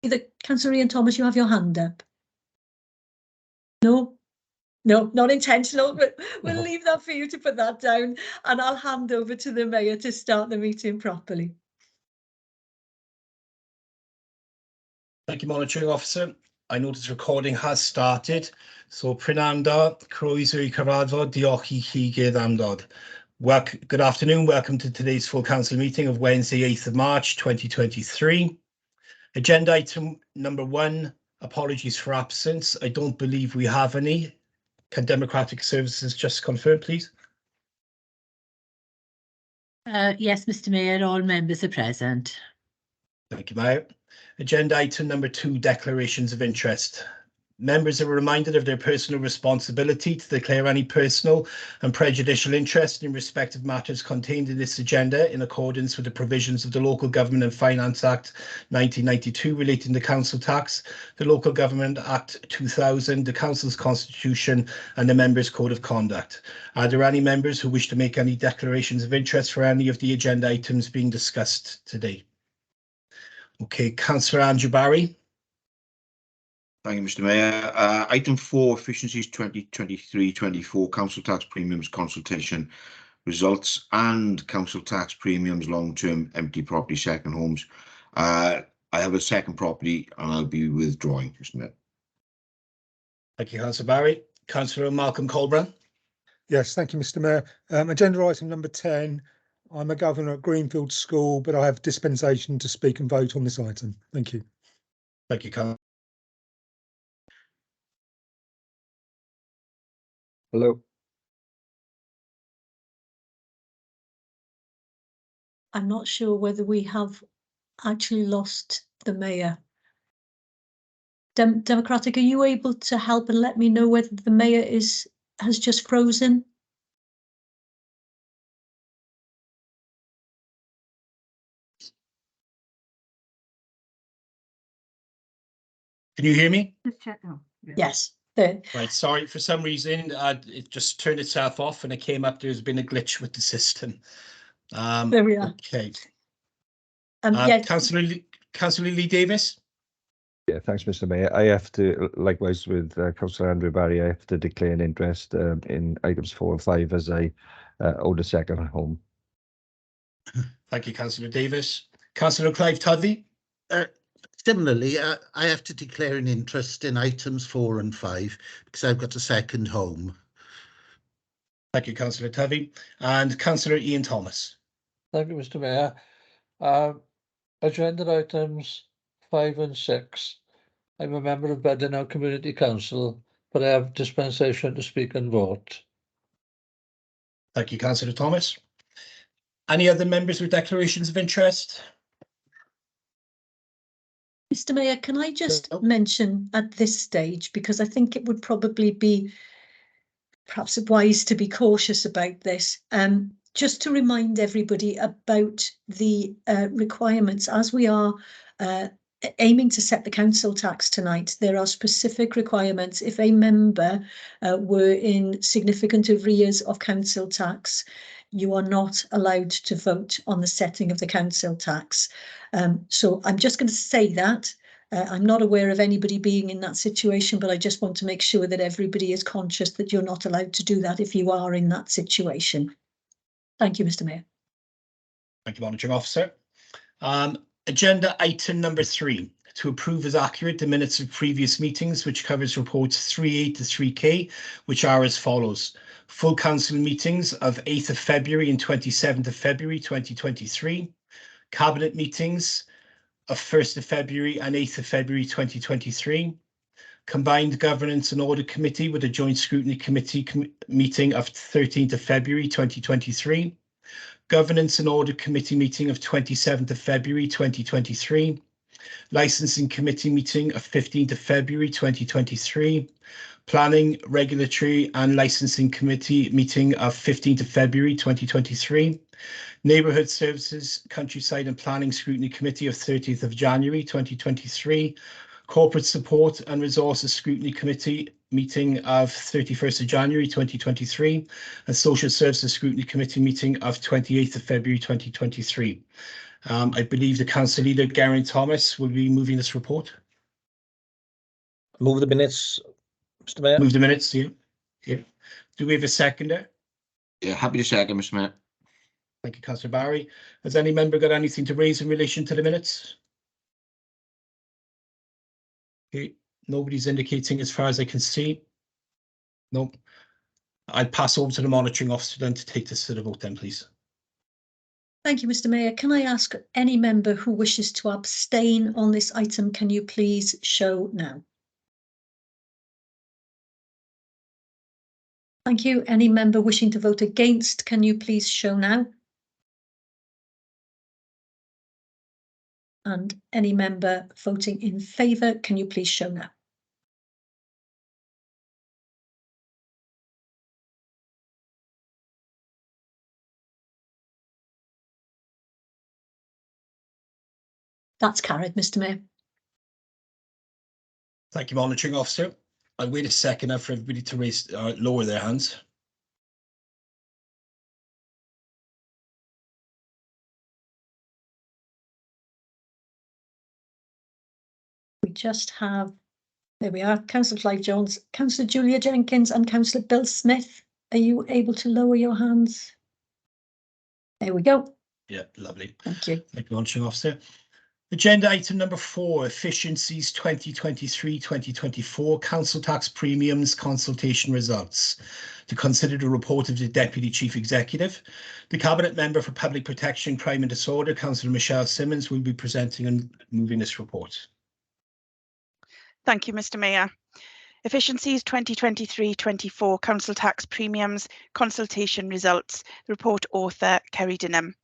Either Councillor Ian Thomas, you have your hand up. No, not intentional, but we'll leave that for you to put that down, and I'll hand over to the Mayor to start the meeting properly. Thank you, Monitoring Officer. I notice recording has started. So, Prenanda, croeso I cyfarfod, diolch I chi gyda'r amdod. Good afternoon. Welcome to today's full council meeting of Wednesday, 8th of March, 2023. Agenda item number 1, apologies for absence. I don't believe we have any. Can Democratic Services just confirm, please? Yes, Mr. Mayor, all members are present. Thank you, Mayor. Agenda item number 2, declarations of interest. Members are reminded of their personal responsibility to declare any personal and prejudicial interest in respect of matters contained in this agenda in accordance with the provisions of the Local Government and Finance Act 1992 relating to council tax, the Local Government Act 2000, the Council's Constitution and the Members' Code of Conduct. Are there any members who wish to make any declarations of interest for any of the agenda items being discussed today? Okay, Councillor Andrew Barry. Thank you, Mr. Mayor. Item 4, efficiencies 2023-24, council tax premiums consultation results and council tax premiums long-term empty property second homes. I have a second property and I'll be withdrawing, Mr. Mayor. Thank you, Councillor Barry. Councillor Malcolm Colbrand. Yes, thank you, Mr. Mayor. Agenda item number 10. I'm a governor at Greenfield School, but I have dispensation to speak and vote on this item. Thank you. Thank you, Councillor. Hello. I'm not sure whether we have actually lost the Mayor. Democratic, are you able to help and let me know whether the Mayor has just frozen? Can you hear me? Just check now. Yes. There. Right, sorry, for some reason it just turned itself off and it came up there's been a glitch with the system. There we are. Okay. Yeah. Councillor Lee Davis. Yeah, thanks, Mr. Mayor. I have to, likewise with Councillor Andrew Barry, I have to declare an interest in items 4 and 5 as I own a second home. Thank you, Councillor Davis. Councillor Clive Tudley. Similarly, I have to declare an interest in items 4 and 5 because I've got a second home. Thank you, Councillor Tudley. And Councillor Ian Thomas. Thank you, Mr. Mayor. Agenda items 5 and 6. I'm a member of Bedinow Community Council, but I have dispensation to speak and vote. Thank you, Councillor Thomas. Any other members with declarations of interest? Mr. Mayor, can I just mention at this stage, because I think it would probably be perhaps wise to be cautious about this, just to remind everybody about the requirements as we are aiming to set the council tax tonight. There are specific requirements. If a member were in significant arrears of council tax, you are not allowed to vote on the setting of the council tax. So I'm just going to say that. I'm not aware of anybody being in that situation, but I just want to make sure that everybody is conscious that you're not allowed to do that if you are in that situation. Thank you, Mr. Mayor. Thank you, Monitoring Officer. Agenda item number 3, to approve as accurate the minutes of previous meetings, which covers reports 3A to 3K, which are as follows. Full council meetings of 8th of February and 27th of February 2023. Cabinet meetings of 1st of February and 8th of February 2023. Combined Governance and Audit Committee with a Joint Scrutiny Committee meeting of 13th of February 2023. Governance and Audit Committee meeting of 27th of February 2023. Licensing Committee meeting of 15th of February 2023. Planning, Regulatory and Licensing Committee meeting of 15th of February 2023. Neighbourhood Services, Countryside and Planning Scrutiny Committee of 30th of January 2023. Corporate Support and Resources Scrutiny Committee meeting of 31st of January 2023 and Social Services Scrutiny Committee meeting of 28th of February 2023. I believe the Council Leader, Geraint Thomas, will be moving this report. Move the minutes, Mr. Mayor. Move the minutes, yeah. Yeah. Do we have a seconder? Yeah, happy to second, Mr. Mayor. Thank you, Councillor Barry. Has any member got anything to raise in relation to the minutes? Okay, nobody's indicating as far as I can see. Nope. I'll pass over to the monitoring officer then to take this to the vote then, please. Thank you, Mr. Mayor. Can I ask any member who wishes to abstain on this item, can you please show now? Thank you. Any member wishing to vote against, can you please show now? And any member voting in favour, can you please show now? That's carried, Mr. Mayor. Thank you, monitoring officer. I'll wait a second now for everybody to raise lower their hands. We just have, there we are, Councillor Clive Jones, Councillor Julia Jenkins and Councillor Bill Smith. Are you able to lower your hands? There we go. Yeah, lovely. Thank you. Thank you, monitoring officer. Agenda item number 4, efficiencies 2023-2024, council tax premiums consultation results. To consider the report of the Deputy Chief Executive, the Cabinet Member for Public Protection, Crime and Disorder, Councillor Michelle Simmons, will be presenting and moving this report. Thank you, Mr. Mayor. Efficiencies 2023-24 council tax premiums consultation results. The report author Kerry Dinham.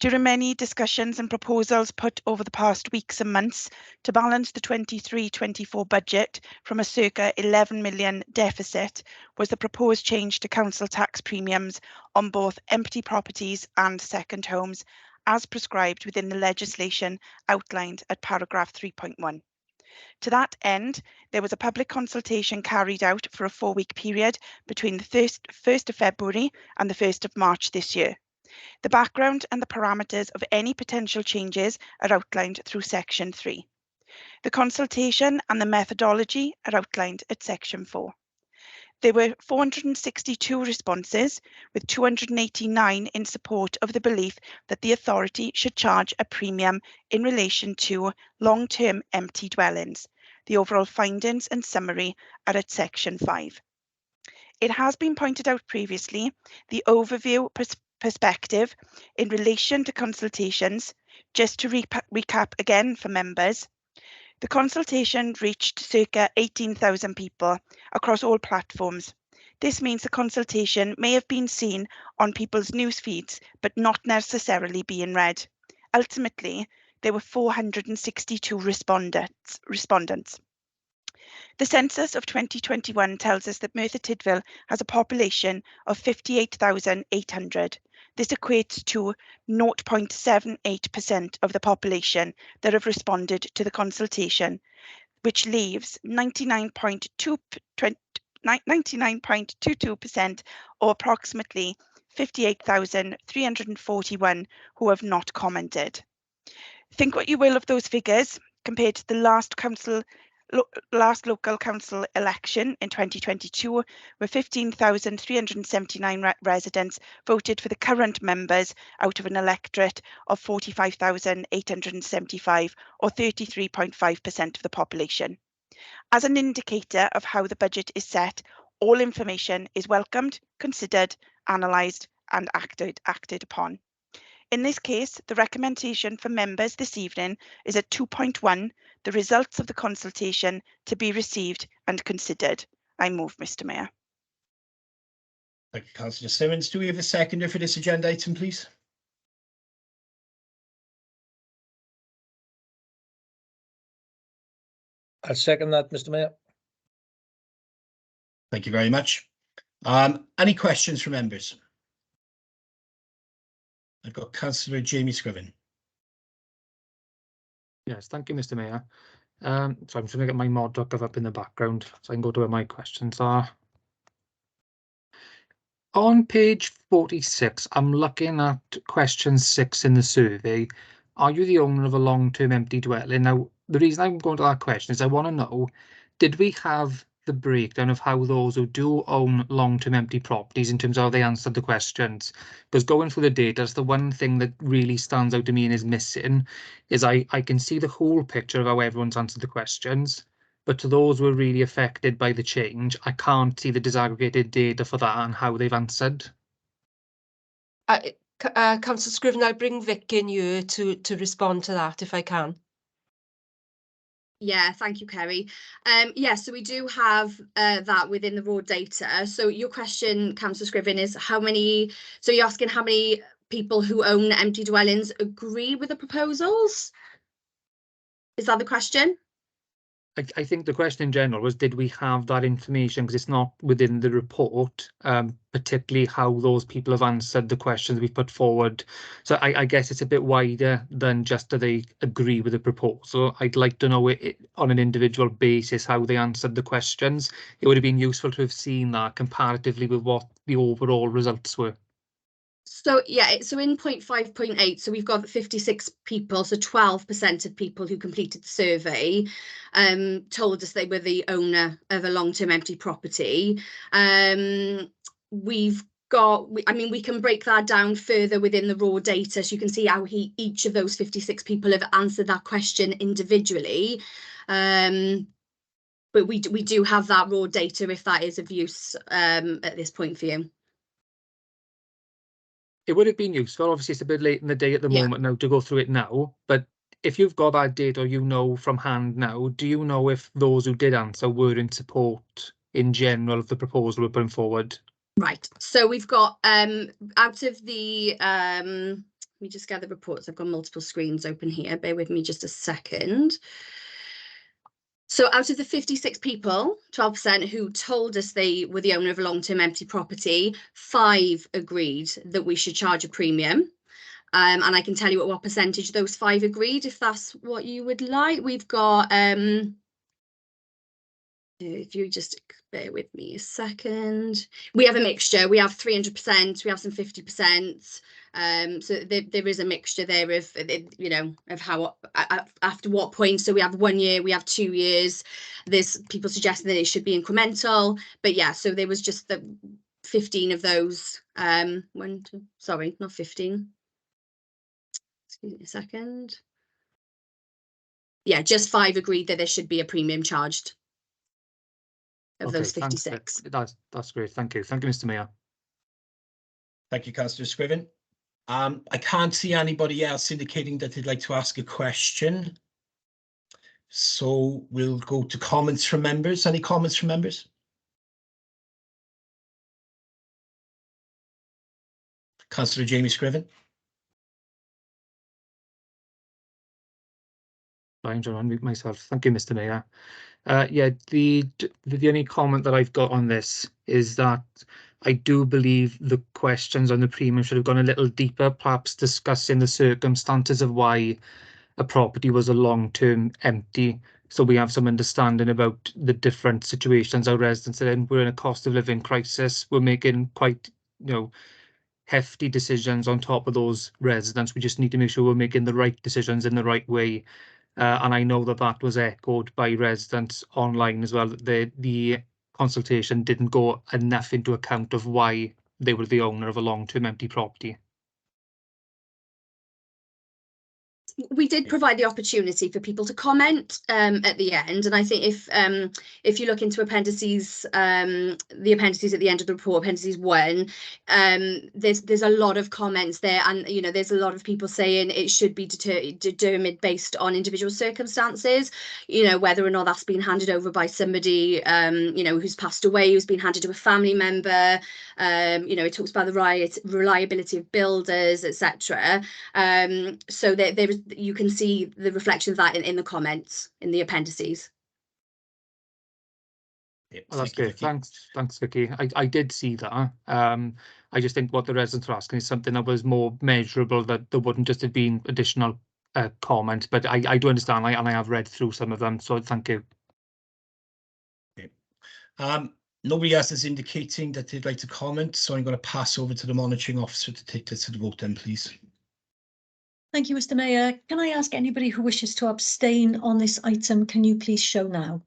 During many discussions and proposals put over the past weeks and months to balance the 23-24 budget from a circa 11 million deficit was the proposed change to council tax premiums on both empty properties and second homes, as prescribed within the legislation outlined at paragraph 3.1. To that end, there was a public consultation carried out for a 4-week period between the 1st of February and the 1st of March this year. The background and the parameters of any potential changes are outlined through section 3. The consultation and the methodology are outlined at section 4. There were 462 responses, with 289 in support of the belief that the authority should charge a premium in relation to long-term empty dwellings. The overall findings and summary are at section 5. It has been pointed out previously, the overview perspective in relation to consultations, just to recap again for members. The consultation reached circa 18,000 people across all platforms. This means the consultation may have been seen on people's news feeds, but not necessarily being read. Ultimately, there were 462 respondents. The census of 2021 tells us that Merthyr Tydfil has a population of 58,800. This equates to 0.78% of the population that have responded to the consultation, which leaves 99.22% or approximately 58,341 who have not commented. Think what you will of those figures compared to the last local council election in 2022, where 15,379 residents voted for the current members out of an electorate of 45,875, or 33.5% of the population. As an indicator of how the budget is set, all information is welcomed, considered, analysed and acted upon. In this case, the recommendation for members this evening is at 2.1, the results of the consultation to be received and considered. I move, Mr. Mayor. Thank you, Councillor Simmons. Do we have a seconder for this agenda item, please? I'll second that, Mr. Mayor. Thank you very much. Any questions from members? I've got Councillor Jamie Scriven. Yes, thank you, Mr. Mayor. So I'm just going to get my mod doc up in the background so I can go to where my questions are. On page 46, I'm looking at question 6 in the survey, are you the owner of a long-term empty dwelling? Now, the reason I'm going to that question is I want to know, did we have the breakdown of how those who do own long-term empty properties in terms of how they answered the questions? Because going through the data, that's the one thing that really stands out to me and is missing, is I can see the whole picture of how everyone's answered the questions, but to those who are really affected by the change, I can't see the disaggregated data for that and how they've answered. Councillor Scriven, I'll bring Vic in here to respond to that if I can. Yeah, thank you, Kerry. Yeah, so we do have that within the raw data. So your question, Councillor Scriven, is how many, so you're asking how many people who own empty dwellings agree with the proposals? Is that the question? I think the question in general was, did we have that information? Because it's not within the report, particularly how those people have answered the questions we put forward. So I guess it's a bit wider than just do they agree with the proposal. I'd like to know it on an individual basis how they answered the questions. It would have been useful to have seen that comparatively with what the overall results were. So yeah, so in 0.5.8, so we've got 56 people, so 12% of people who completed the survey told us they were the owner of a long-term empty property. We've got, I mean, we can break that down further within the raw data, so you can see how each of those 56 people have answered that question individually. But we do have that raw data if that is of use at this point for you. It would have been useful. Obviously, it's a bit late in the day at the moment now to go through it now. But if you've got that data, or you know from hand now, do you know if those who did answer were in support in general of the proposal we're putting forward? Right. So we've got out of the let me just get the reports. I've got multiple screens open here. Bear with me just a second. So out of the 56 people, 12% who told us they were the owner of a long-term empty property, 5 agreed that we should charge a premium. And I can tell you at what percentage those 5 agreed, if that's what you would like. We've got, if you just bear with me a second, we have a mixture. We have 300%, we have some 50%. So there is a mixture there of, you know, of how, after what point. So we have 1 year, we have 2 years. There's people suggesting that it should be incremental, but yeah, so there was just the 15 of those. Sorry, not 15. Excuse me a second. Yeah, just 5 agreed that there should be a premium charged of those 56. That's great. Thank you. Thank you, Mr. Mayor. Thank you, Councillor Scriven. I can't see anybody else indicating that they'd like to ask a question. So we'll go to comments from members. Any comments from members? Councillor Jamie Scriven. I'm trying to unmute myself. Thank you, Mr. Mayor. Yeah, the only comment that I've got on this is that I do believe the questions on the premium should have gone a little deeper, perhaps discussing the circumstances of why a property was a long-term empty. So we have some understanding about the different situations our residents are in. We're in a cost of living crisis. We're making quite, you know, hefty decisions on top of those residents. We just need to make sure we're making the right decisions in the right way. And I know that that was echoed by residents online as well. The consultation didn't go enough into account of why they were the owner of a long-term empty property. We did provide the opportunity for people to comment at the end, and I think if you look into appendices, the appendices at the end of the report, appendices 1, there's a lot of comments there, and you know there's a lot of people saying it should be determined based on individual circumstances, you know, whether or not that's been handed over by somebody you know who's passed away, who's been handed to a family member. You know, it talks about the reliability of builders, etc. So there is, you can see the reflection of that in the comments in the appendices. Oh, that's good. Thanks, Vicky. I did see that. I just think what the residents are asking is something that was more measurable, that there wouldn't just have been additional comments. But I do understand, and I have read through some of them. So thank you. Okay. Nobody else is indicating that they'd like to comment, so I'm going to pass over to the monitoring officer to take this to the vote then, please. Thank you, Mr. Mayor. Can I ask anybody who wishes to abstain on this item, can you please show now?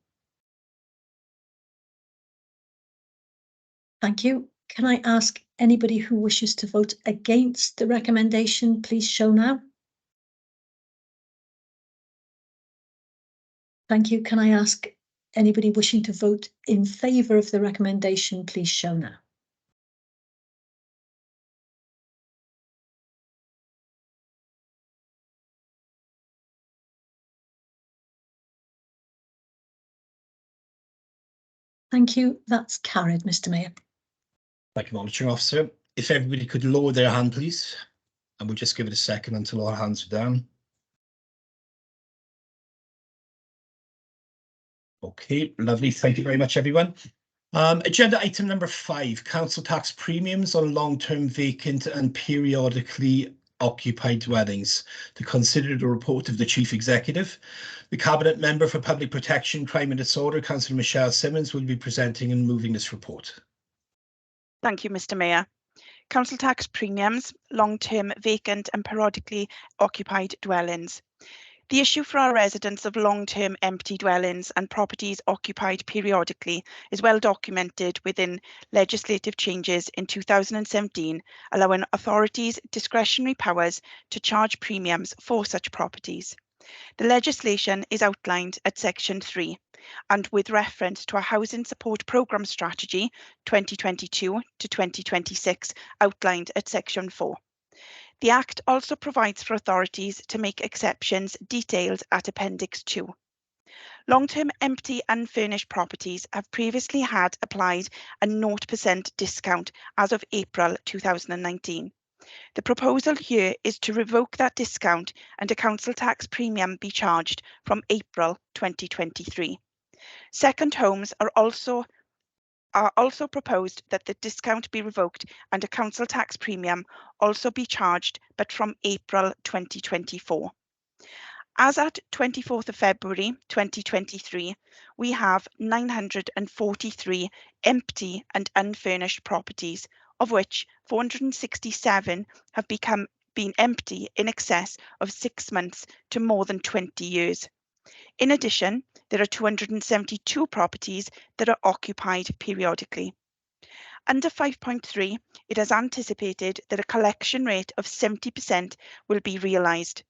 Thank you. Can I ask anybody who wishes to vote against the recommendation, please show now? Thank you. Can I ask anybody wishing to vote in favour of the recommendation, please show now? Thank you. That's carried, Mr. Mayor. Thank you, Monitoring Officer. If everybody could lower their hand, please, and we'll just give it a second until all hands are down. Okay, lovely. Thank you very much, everyone. Agenda item number 5, council tax premiums on long-term vacant and periodically occupied dwellings. To consider the report of the Chief Executive. The Cabinet Member for Public Protection, Crime and Disorder, Councillor Michelle Simmons, will be presenting and moving this report. Thank you, Mr. Mayor. Council tax premiums, long-term vacant and periodically occupied dwellings. The issue for our residents of long-term empty dwellings and properties occupied periodically is well documented within legislative changes in 2017, allowing authorities discretionary powers to charge premiums for such properties. The legislation is outlined at Section 3 and with reference to a Housing Support Programme Strategy 2022 to 2026 outlined at Section 4. The Act also provides for authorities to make exceptions detailed at Appendix 2. Long-term empty unfurnished properties have previously had applied a 0% discount as of April 2019. The proposal here is to revoke that discount and a council tax premium be charged from April 2023. Second homes are also proposed that the discount be revoked and a council tax premium also be charged, but from April 2024. As at 24th of February 2023, we have 943 empty and unfurnished properties, of which 467 have been empty in excess of 6 months to more than 20 years. In addition, there are 272 properties that are occupied periodically. Under 5.3, it is anticipated that a collection rate of 70% will be realised.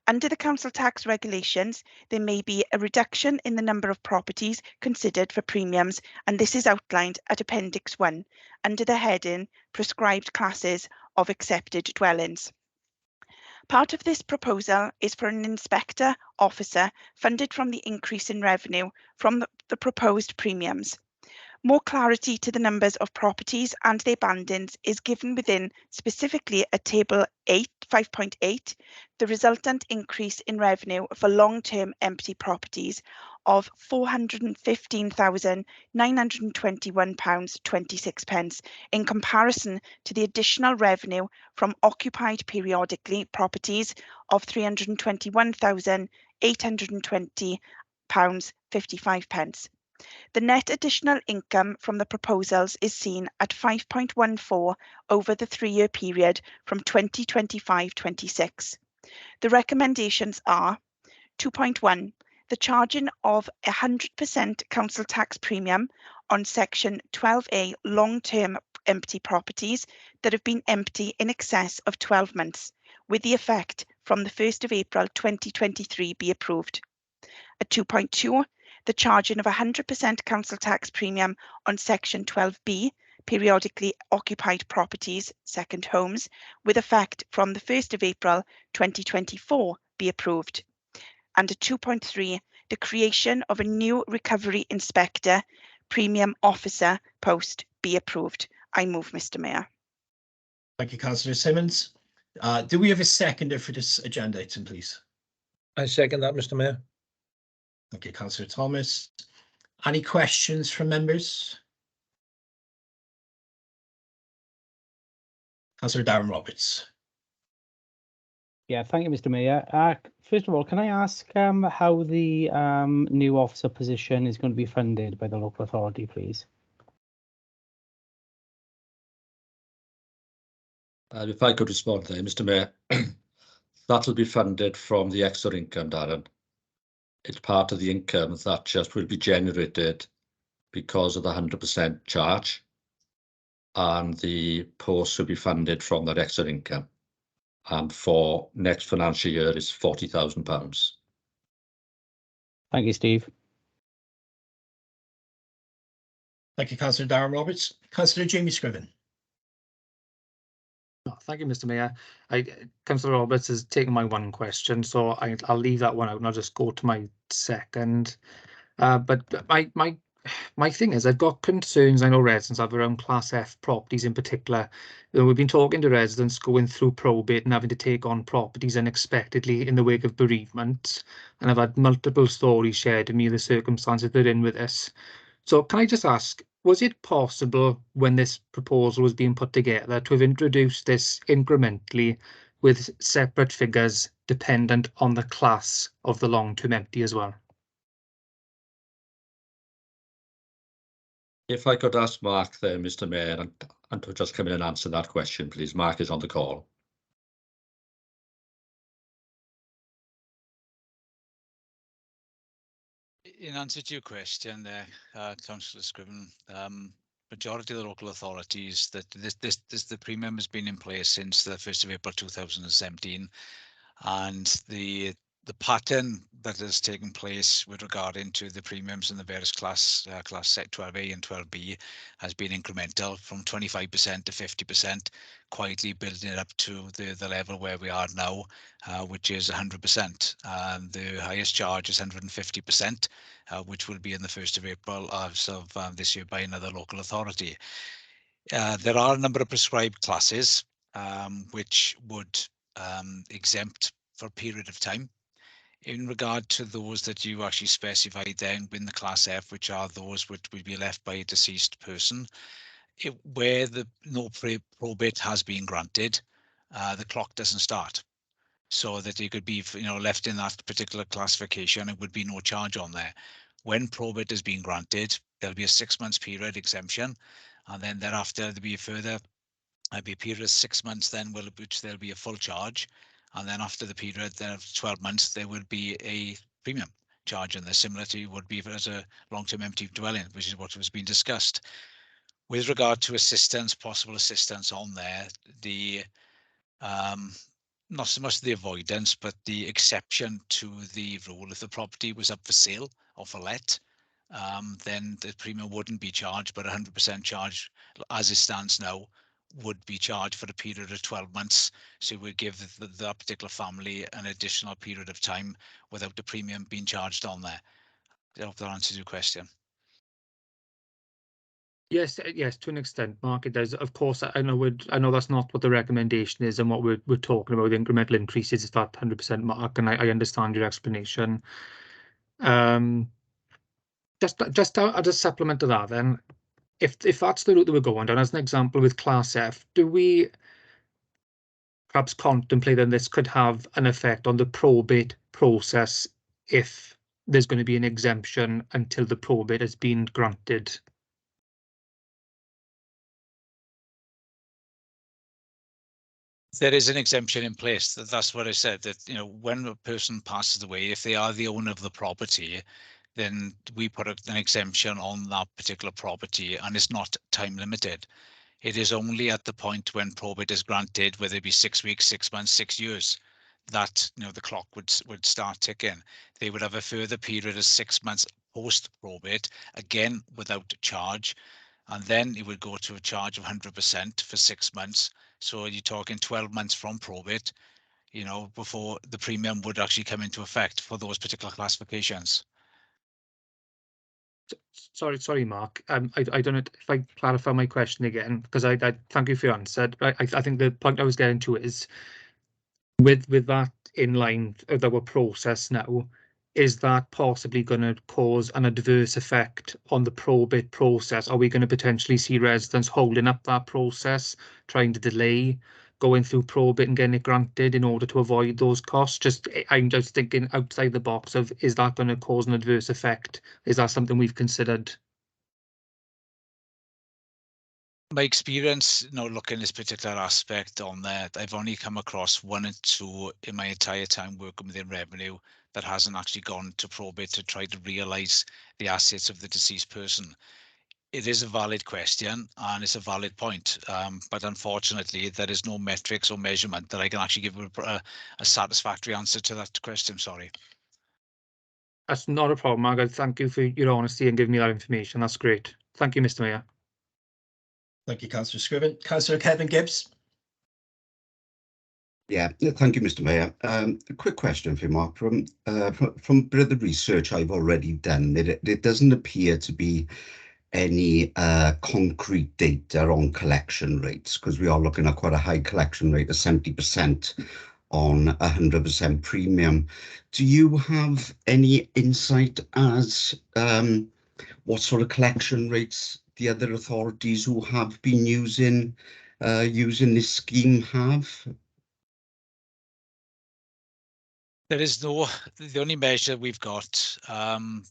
Under the council tax regulations, there may be a reduction in the number of properties considered for premiums, and this is outlined at Appendix 1 under the heading Prescribed Classes of Accepted Dwellings. Part of this proposal is for an inspector officer funded from the increase in revenue from the proposed premiums. More clarity to the numbers of properties and their bandings is given within specifically at Table 5.8, the resultant increase in revenue for long-term empty properties of £415,921.26 in comparison to the additional revenue from occupied periodically properties of £321,820.55. The net additional income from the proposals is seen at 5.14 over the 3-year period from 2025-26. The recommendations are 2.1. The charging of 100% council tax premium on Section 12A long-term empty properties that have been empty in excess of 12 months, with the effect from the 1st of April 2023 be approved. At 2.2, the charging of 100% council tax premium on Section 12B, periodically occupied properties, second homes, with effect from the 1st of April 2024 be approved. And at 2.3, the creation of a new recovery inspector premium officer post be approved. I move, Mr. Mayor. Thank you, Councillor Simmons. Do we have a seconder for this agenda item, please? I second that, Mr. Mayor. Thank you, Councillor Thomas. Any questions from members? Councillor Darren Roberts. Yeah, thank you, Mr. Mayor. First of all, can I ask how the new officer position is going to be funded by the local authority, please? If I could respond there, Mr. Mayor. That'll be funded from the extra income, Darren. It's part of the income that just will be generated because of the 100% charge, and the posts will be funded from that extra income. And for next financial year is £40,000. Thank you, Steve. Thank you, Councillor Darren Roberts. Councillor Jamie Scriven. Oh, thank you, Mr. Mayor. Councillor Roberts has taken my one question, so I'll leave that one out and I'll just go to my second. But my thing is, I've got concerns, I know residents have around Class F properties in particular. We've been talking to residents going through probate and having to take on properties unexpectedly in the wake of bereavement. And I've had multiple stories shared with me, the circumstances they're in with this. So can I just ask, was it possible when this proposal was being put together to have introduced this incrementally with separate figures dependent on the class of the long-term empty as well? If I could ask Mark there, Mr. Mayor, and to just come in and answer that question, please. Mark is on the call. In answer to your question there, Councillor Scriven, majority of the local authorities that the premium has been in place since the 1st of April 2017, and the pattern that has taken place with regard into the premiums in the various class 12A and 12B has been incremental from 25% to 50%, quietly building it up to the level where we are now, which is 100%. The highest charge is 150%, which will be in the 1st of April of this year by another local authority. There are a number of prescribed classes which would exempt for a period of time. In regard to those that you actually specified then in the Class F, which are those which will be left by a deceased person, where no probate has been granted, the clock doesn't start. So that it could be, left in that particular classification, it would be no charge on there. When probate has been granted, there'll be a 6 months period exemption, and then thereafter there'll be a period of 6 months then which there'll be a full charge. And then after the period then of 12 months, there will be a premium charge, and the similar to would be as a long-term empty dwelling, which is what was being discussed. With regard to assistance, possible assistance on there, the not so much the avoidance, but the exception to the rule, if the property was up for sale or for let, then the premium wouldn't be charged, but 100% charge as it stands now would be charged for a period of 12 months. So we give that particular family an additional period of time without the premium being charged on there. I hope that answers your question. Yes, to an extent, Mark, it does. Of course, I know that's not what the recommendation is, and what we're talking about, the incremental increases is that 100% mark, and I understand your explanation. Just as a supplement to that, then, if that's the route that we're going down, as an example with Class F, do we perhaps contemplate that this could have an effect on the probate process if there's going to be an exemption until the probate has been granted? There is an exemption in place. That's what I said, that when a person passes away, if they are the owner of the property, then we put an exemption on that particular property, and it's not time limited. It is only at the point when probate is granted, whether it be 6 weeks, 6 months, 6 years, that the clock would start ticking. They would have a further period of 6 months post probate, again without charge, and then it would go to a charge of 100% for 6 months. So you're talking 12 months from probate, before the premium would actually come into effect for those particular classifications. Sorry, Mark. I don't know if I clarify my question again, because I thank you for your answer. I think the point I was getting to is with that in line with our process now, is that possibly going to cause an adverse effect on the probate process? Are we going to potentially see residents holding up that process, trying to delay going through probate and getting it granted in order to avoid those costs? I'm just thinking outside the box of, is that going to cause an adverse effect? Is that something we've considered? my experience, looking at this particular aspect on there, I've only come across 1 and 2 in my entire time working within revenue that hasn't actually gone to probate to try to realise the assets of the deceased person. It is a valid question and it's a valid point, but unfortunately there is no metrics or measurement that I can actually give a satisfactory answer to that question. Sorry. That's not a problem, Margaret. Thank you for your honesty and giving me that information. That's great. Thank you, Mr. Mayor. Thank you, Councillor Scriven. Councillor Kevin Gibbs. Yeah, thank you, Mr. Mayor. A quick question for you, Mark. From the research I've already done, it doesn't appear to be any concrete data on collection rates, because we are looking at quite a high collection rate of 70% on 100% premium. Do you have any insight as what sort of collection rates the other authorities who have been using this scheme have? There is no, the only measure we've got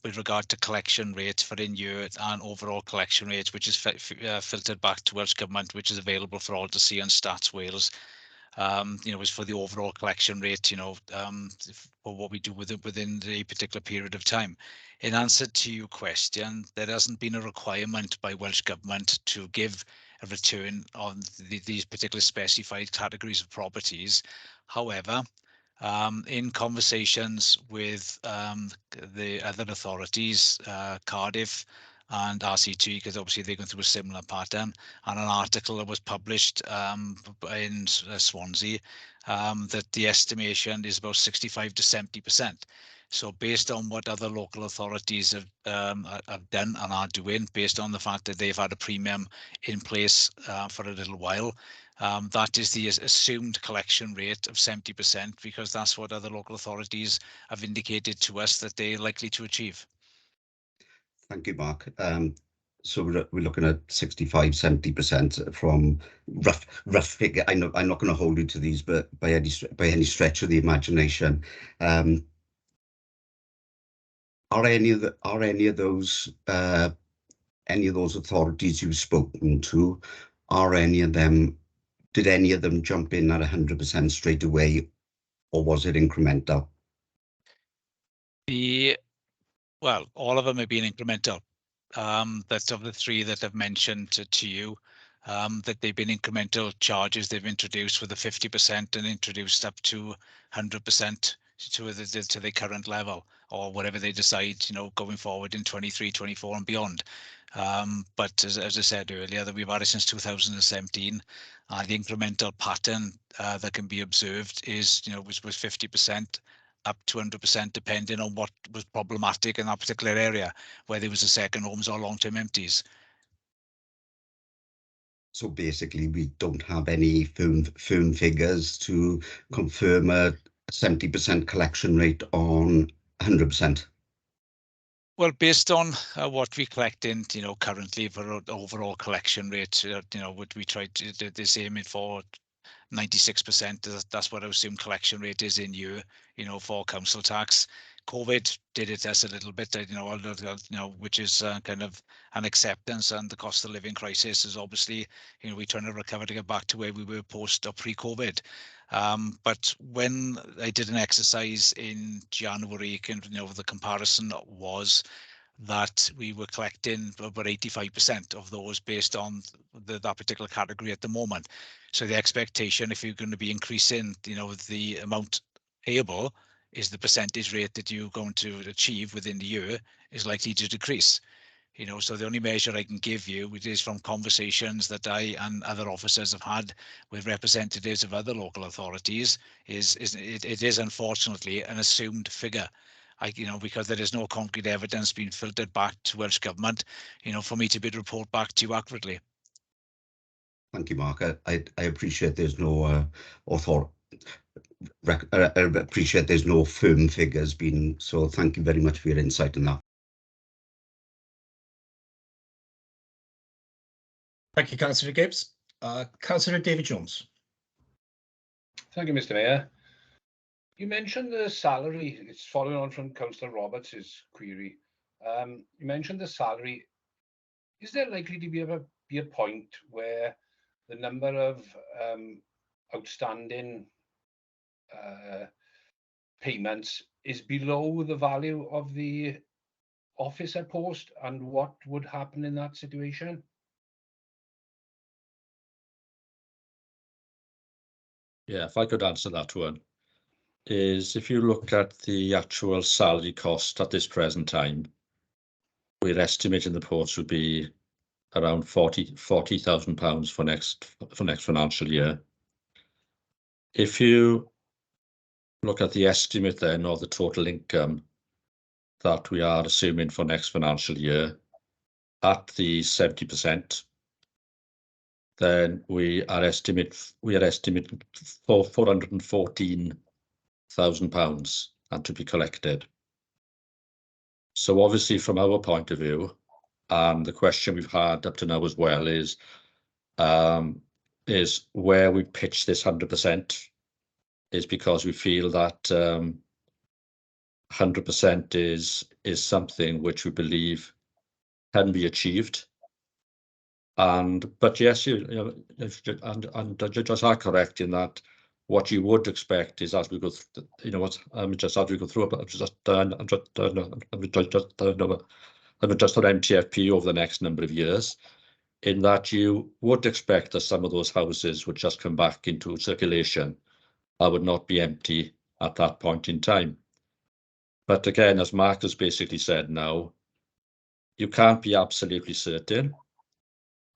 with regard to collection rates for in-year and overall collection rates, which is filtered back to Welsh Government, which is available for all to see on Stats Wales, is for the overall collection rate, for what we do within a particular period of time. In answer to your question, there hasn't been a requirement by Welsh Government to give a return on these particular specified categories of properties. However, in conversations with the other authorities, Cardiff and RCT, because obviously they're going through a similar pattern, and an article that was published in Swansea, that the estimation is about 65 to 70%. So based on what other local authorities have done and are doing, based on the fact that they've had a premium in place for a little while, that is the assumed collection rate of 70%, because that's what other local authorities have indicated to us that they're likely to achieve. Thank you, Mark. So we're looking at 65, 70% from rough figure. I'm not going to hold you to these, but by any stretch of the imagination, are any of those authorities you've spoken to, did any of them jump in at 100% straight away, or was it incremental? Well, all of them have been incremental. That's of the 3 that I've mentioned to you, that they've been incremental charges they've introduced with the 50% and introduced up to 100% to the current level, or whatever they decide, going forward in 23, 24 and beyond. But as I said earlier, that we've had it since 2017, and the incremental pattern that can be observed is, was 50%. Up to 100%, depending on what was problematic in that particular area, whether it was a second homes or long-term empties. So basically, we don't have any firm figures to confirm a 70% collection rate on 100%. Well, based on what we collect in, currently for overall collection rate, what we tried to this aiming for 96%. That's what I assume collection rate is in year, for council tax. COVID did it us a little bit, which is kind of an acceptance, and the cost of living crisis is obviously, we're trying to recover to get back to where we were post or pre-COVID. But when I did an exercise in January, the comparison was that we were collecting about 85% of those based on that particular category at the moment. So the expectation, if you're going to be increasing, the amount payable, is the percentage rate that you're going to achieve within the year is likely to decrease. So the only measure I can give you, which is from conversations that I and other officers have had with representatives of other local authorities, it is unfortunately an assumed figure. Because there is no concrete evidence being filtered back to Welsh Government, for me to be able to report back to you accurately. Thank you, Mark. I appreciate there's no I appreciate there's no firm figures being, so thank you very much for your insight on that. Thank you, Councillor Gibbs. Councillor David Jones. Thank you, Mr. Mayor. You mentioned the salary. It's following on from Councillor Roberts' query. You mentioned the salary. Is there likely to be a be a point where the number of outstanding payments is below the value of the officer post, and what would happen in that situation? Yeah, if I could answer that one, is if you look at the actual salary cost at this present time, we're estimating the post would be around £40,000 for next financial year. If you look at the estimate then of the total income that we are assuming for next financial year at the 70%, then we are estimating for £414,000 and to be collected. So obviously from our point of view, and the question we've had up to now as well is where we pitch this 100% is because we feel that 100% is something which we believe can be achieved. But yes, you just are correct in that what you would expect is as we go through, just as we go through, I'm just on MTFP over the next number of years, in that you would expect that some of those houses would just come back into circulation. I would not be empty at that point in time. But again, as Mark has basically said now, you can't be absolutely certain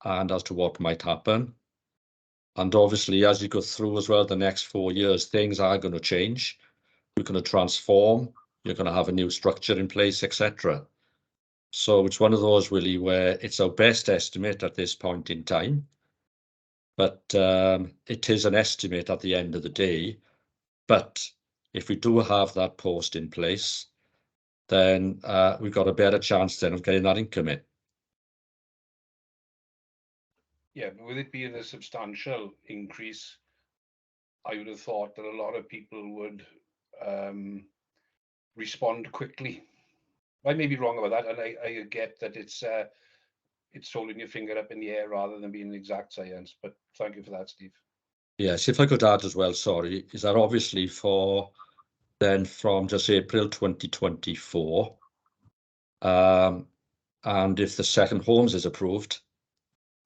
and as to what might happen. And obviously, as you go through as well, the next 4 years, things are going to change. We're going to transform. You're going to have a new structure in place, etc. So it's one of those really where it's our best estimate at this point in time. But it is an estimate at the end of the day. But if we do have that post in place, then we've got a better chance then of getting that income in. Yeah, but with it being a substantial increase, I would have thought that a lot of people would respond quickly. I may be wrong about that, and I get that it's holding your finger up in the air rather than being an exact science, but thank you for that, Steve. Yes, if I could add as well, sorry, is that obviously for then from just April 2024, and if the second homes is approved,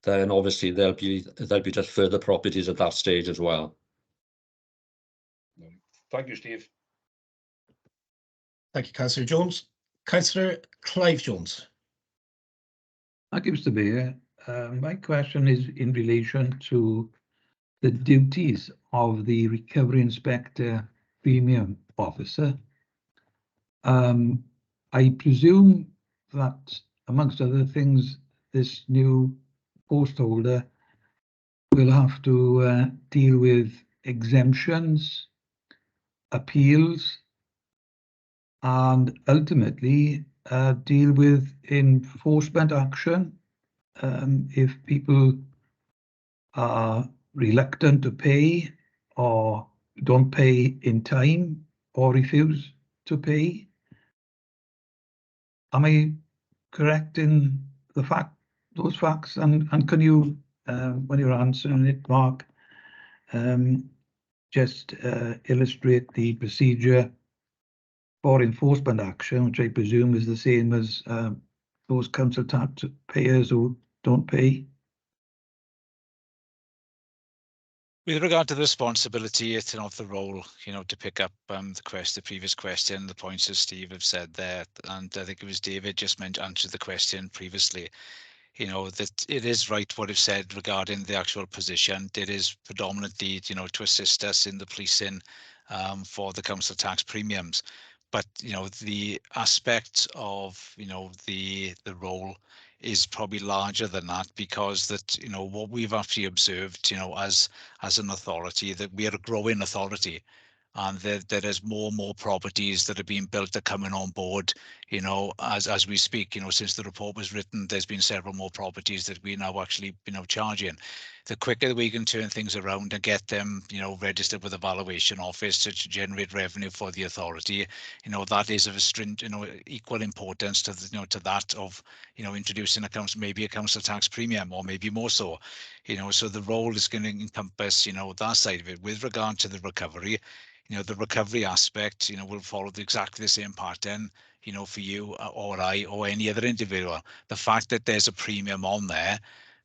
then obviously there'll be just further properties at that stage as well. Thank you, Steve. Thank you, Councillor Jones. Councillor Clive Jones. Thank you, Mr. Mayor. My question is in relation to the duties of the Recovery Inspector Premium Officer. I presume that, amongst other things, this new post holder will have to deal with exemptions, appeals, and ultimately deal with enforcement action if people are reluctant to pay or don't pay in time or refuse to pay. Am I correct in those facts? And can you, when you're answering it, Mark, just illustrate the procedure for enforcement action, which I presume is the same as those council tax payers who don't pay? With regard to the responsibility of the role, to pick up the previous question, the points that Steve have said there, and I think it was David just answered the question previously, that it is right what I've said regarding the actual position. It is predominantly, to assist us in the policing for the council tax premiums. But, the aspect of, the role is probably larger than that, because that, what we've actually observed, as an authority, that we are a growing authority, and there is more and more properties that are being built that are coming on board, as we speak. Since the report was written, there's been several more properties that we now actually, charging. the quicker that we can turn things around and get them, you know, registered with the valuation office to generate revenue for the authority, you know, that is of a stringent, you know, equal importance to the, you know, to that of, you know, introducing maybe a council tax premium, or maybe more so, you know. So the role is going to encompass, you know, that side of it. With regard to the recovery, you know, the recovery aspect, you know, will follow exactly the same pattern, you know, for you or I or any other individual. The fact that there's a premium on there,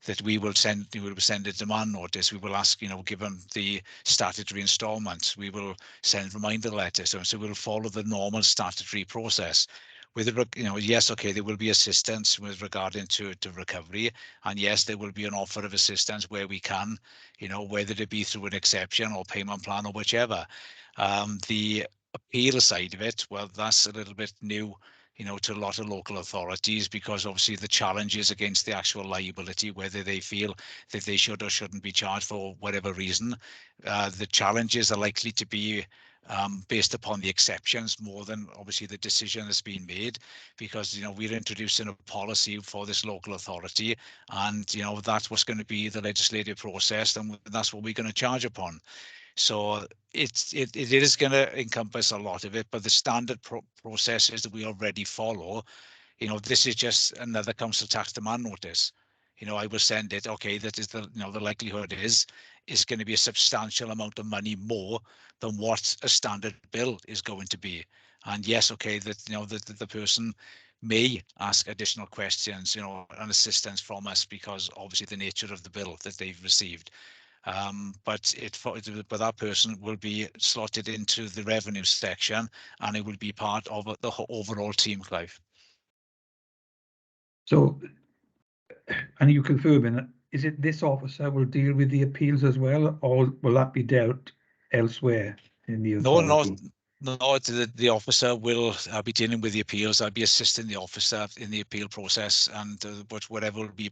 that we will send a demand notice, we will ask, you know, given the statutory instalment, we will send reminder letters. So we'll follow the normal statutory process. With the, you know, yes, okay, there will be assistance with regarding to recovery, and yes, there will be an offer of assistance where we can, you know, whether it be through an exception or payment plan or whichever. The appeal side of it, well, that's a little bit new, you know, to a lot of local authorities, because obviously the challenges against the actual liability, whether they feel that they should or shouldn't be charged for whatever reason, the challenges are likely to be based upon the exceptions more than obviously the decision that's been made, because, you know, we're introducing a policy for this local authority, and, you know, that's what's going to be the legislative process, and that's what we're going to charge upon. So it is going to encompass a lot of it, but the standard processes that we already follow, you know, this is just another council tax demand notice. You know, I will send it. Okay, that is the, you know, the likelihood is going to be a substantial amount of money more than what a standard bill is going to be. And yes, okay, that, you know, the person may ask additional questions, you know, and assistance from us, because obviously the nature of the bill that they've received. But that person will be slotted into the revenue section, and it will be part of the overall team, Clive. So, and you confirming, is it this officer will deal with the appeals as well, or will that be dealt elsewhere in the authority? No, the officer will be dealing with the appeals. I'll be assisting the officer in the appeal process, and whatever will be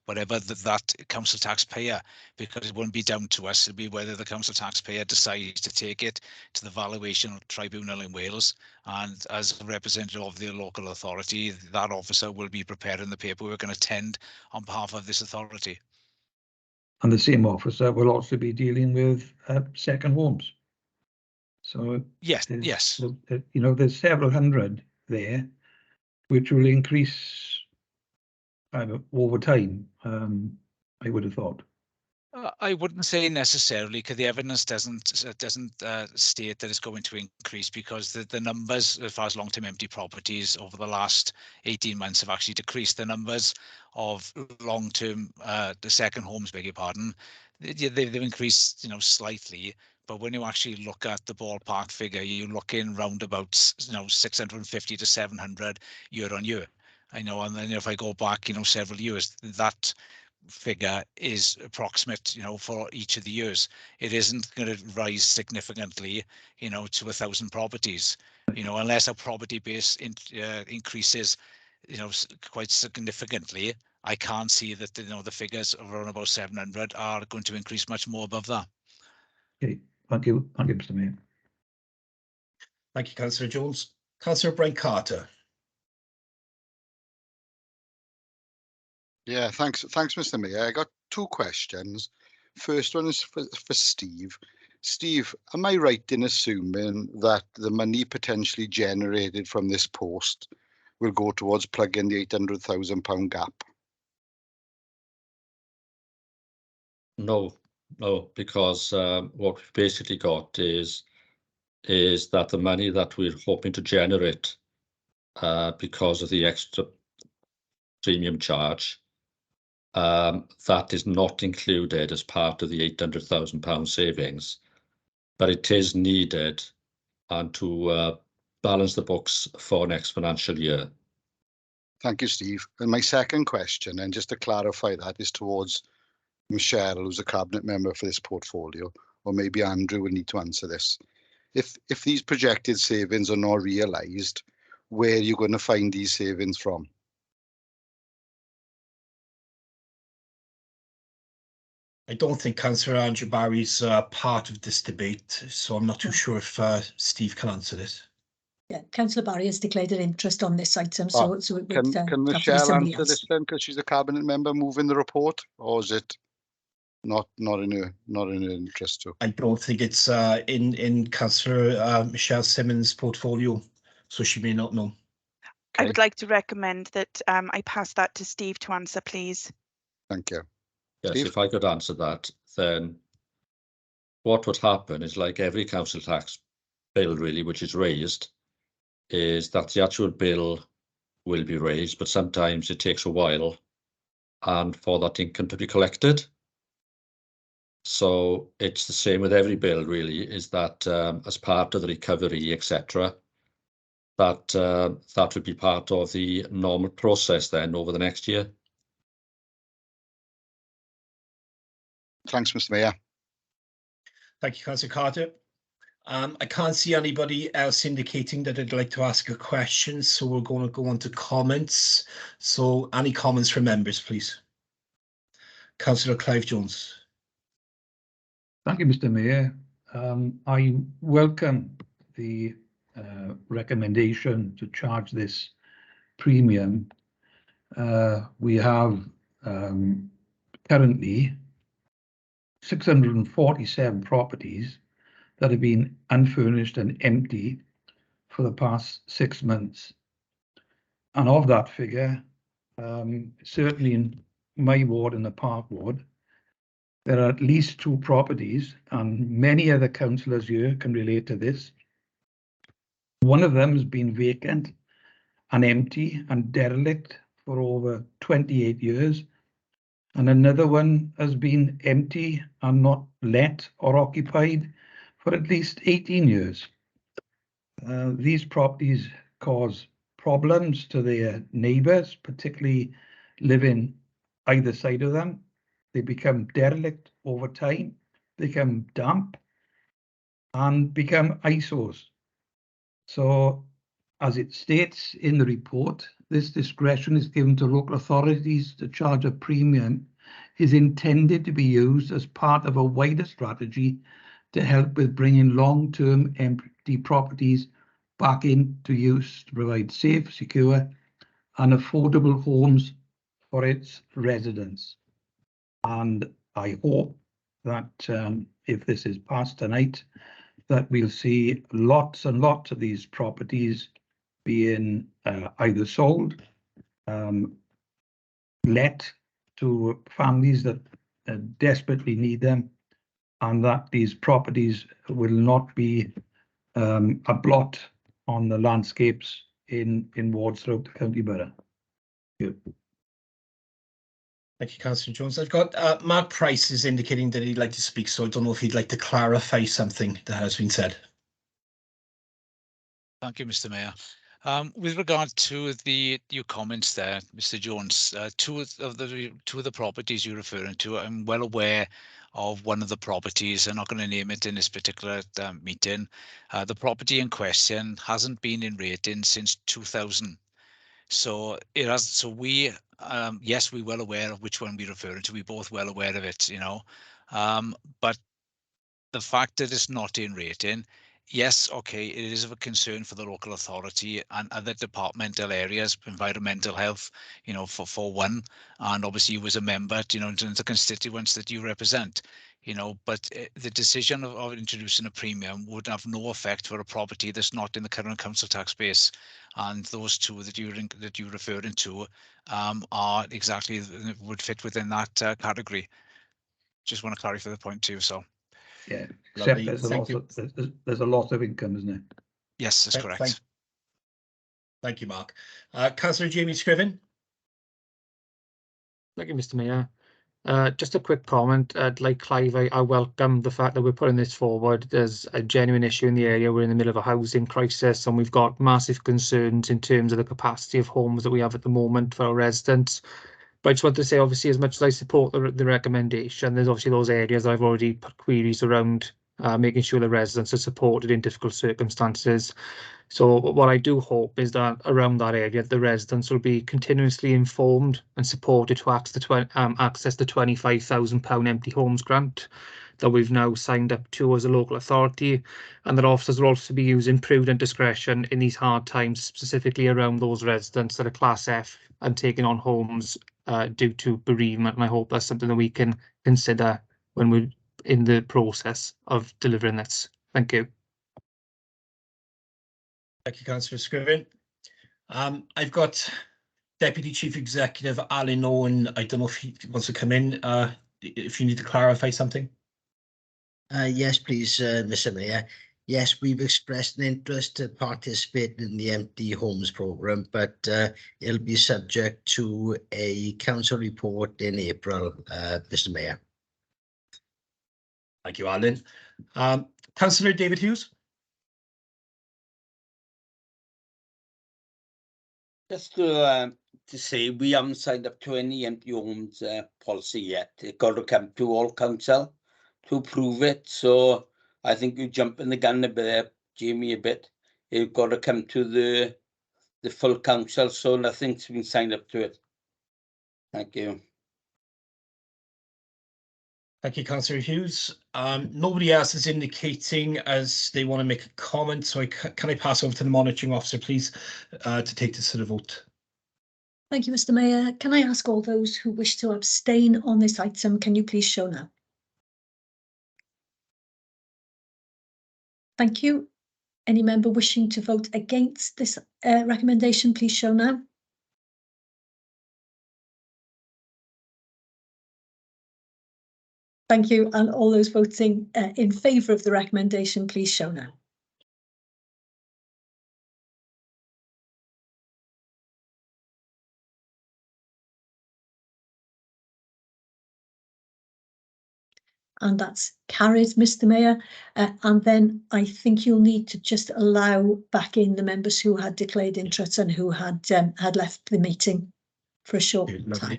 whatever that council taxpayer, because it won't be down to us, it'll be whether the council taxpayer decides to take it to the valuation tribunal in Wales, and as a representative of the local authority, that officer will be preparing the paperwork and attend on behalf of this authority. And the same officer will also be dealing with second homes. So yes, you know, there's several hundred there, which will increase over time. I would have thought. I wouldn't say necessarily, because the evidence doesn't state that it's going to increase, because the numbers as far as long-term empty properties over the last 18 months have actually decreased. The numbers of long-term the second homes, beg your pardon, they've increased, you know, slightly. But when you actually look at the ballpark figure, you're looking round about, you know, 650 to 700 year on year. I know, and then if I go back, you know, several years, that figure is approximate, you know, for each of the years. It isn't going to rise significantly, you know, to 1,000 properties, you know, unless our property base increases, you know, quite significantly. I can't see that, you know, the figures around about 700 are going to increase much more above that. Okay, thank you, Mr. Mayor. Thank you, Councillor Jones. Councillor Brian Carter. Yeah, thanks, Mr. Mayor. I got two questions. First one is for Steve. Steve, am I right in assuming that the money potentially generated from this post will go towards plugging the £800,000 gap? No, because what we've basically got is that the money that we're hoping to generate because of the extra premium charge, that is not included as part of the £800,000 savings, but it is needed and to balance the books for next financial year. Thank you, Steve. And my second question, and just to clarify that, is towards Michelle, who's a cabinet member for this portfolio, or maybe Andrew will need to answer this. If these projected savings are not realised, where are you going to find these savings from? I don't think Councillor Andrew Barry's part of this debate, so I'm not too sure if Steve can answer this. Yeah, Councillor Barry has declared an interest on this item, so it would can have to be Michelle somebody answer else. this then, because she's a cabinet member moving the report, or is it? not in her interest to. I don't think it's in Councillor Michelle Simmons' portfolio, so she may not know. I would like to recommend that I pass that to Steve to answer, please. Thank you. Yes, Steve? if I could answer that, then what would happen is, like every council tax bill really, which is raised, is that the actual bill will be raised, but sometimes it takes a while and for that income to be collected. So it's the same with every bill really, is that as part of the recovery, etc., that that would be part of the normal process then over the next year. Thanks, Mr. Mayor. Thank you, Councillor Carter. I can't see anybody else indicating that they'd like to ask a question, so we're going to go on to comments. So any comments from members, please? Councillor Clive Jones. Thank you, Mr. Mayor. I welcome the recommendation to charge this premium. We have currently 647 properties that have been unfurnished and empty for the past 6 months. And of that figure, certainly in my ward and the Park ward, there are at least 2 properties, and many other councillors here can relate to this. One of them has been vacant and empty and derelict for over 28 years. And another one has been empty and not let or occupied for at least 18 years. These properties cause problems to their neighbours, particularly living either side of them. They become derelict over time, become damp, and become eyesores. So, as it states in the report, this discretion is given to local authorities to charge a premium is intended to be used as part of a wider strategy to help with bringing long-term empty properties back into use to provide safe, secure, and affordable homes for its residents. And I hope that if this is passed tonight, that we'll see lots and lots of these properties being either sold, let to families that desperately need them, and that these properties will not be a blot on the landscapes in wards throughout the county borough. Thank you. Thank you, Councillor Jones. I've got Mark Price is indicating that he'd like to speak, so I don't know if he'd like to clarify something that has been said. Thank you, Mr. Mayor. With regard to your comments there, Mr. Jones, two of the properties you're referring to, I'm well aware of one of the properties. I'm not going to name it in this particular meeting. The property in question hasn't been in rating since 2000. So it has. So we, yes, we're well aware of which one we're referring to. We're both well aware of it, you know. But the fact that it's not in rating, yes, okay, it is of a concern for the local authority and other departmental areas, environmental health, you know, for one, and obviously you as a member, you know, to the constituents that you represent, you know, but the decision of introducing a premium would have no effect for a property that's not in the current council tax base. And those two that you're referring to are exactly, would fit within that category. Just want to clarify the point too, so. Yeah, except there's a lot of income, isn't it? Yes, that's correct. Thank you, Mark. Councillor Jamie Scriven. Thank you, Mr. Mayor. Just a quick comment. Like Clive, I welcome the fact that we're putting this forward. There's a genuine issue in the area. We're in the middle of a housing crisis, and we've got massive concerns in terms of the capacity of homes that we have at the moment for our residents. But I just want to say, obviously, as much as I support the recommendation, there's obviously those areas I've already put queries around, making sure the residents are supported in difficult circumstances. So what I do hope is that around that area, the residents will be continuously informed and supported to access the £25,000 Empty Homes grant that we've now signed up to as a local authority, and that officers will also be using prudent discretion in these hard times, specifically around those residents that are Class F and taking on homes due to bereavement. And I hope that's something that we can consider when we're in the process of delivering this. Thank you. Thank you, Councillor Scriven. I've got Deputy Chief Executive Alan Owen. I don't know if he wants to come in, if you need to clarify something. Yes, please, Mr. Mayor. Yes, we've expressed an interest to participate in the Empty Homes programme, but it'll be subject to a council report in April, Mr. Mayor. Thank you, Alan. Councillor David Hughes. Just to say, we haven't signed up to any empty homes policy yet. It's got to come to all council to approve it. So I think you jump in the gun a bit, Jamie, a bit. You've got to come to the full council, so nothing's been signed up to it. Thank you. Thank you, Councillor Hughes. Nobody else is indicating as they want to make a comment, so can I pass over to the monitoring officer, please, to take this to the vote? Thank you, Mr. Mayor. Can I ask all those who wish to abstain on this item, can you please show now? Thank you. Any member wishing to vote against this recommendation, please show now. Thank you. And all those voting in favour of the recommendation, please show now. And that's carried, Mr. Mayor. And then I think you'll need to just allow back in the members who had declared interest and who had left the meeting for a short time.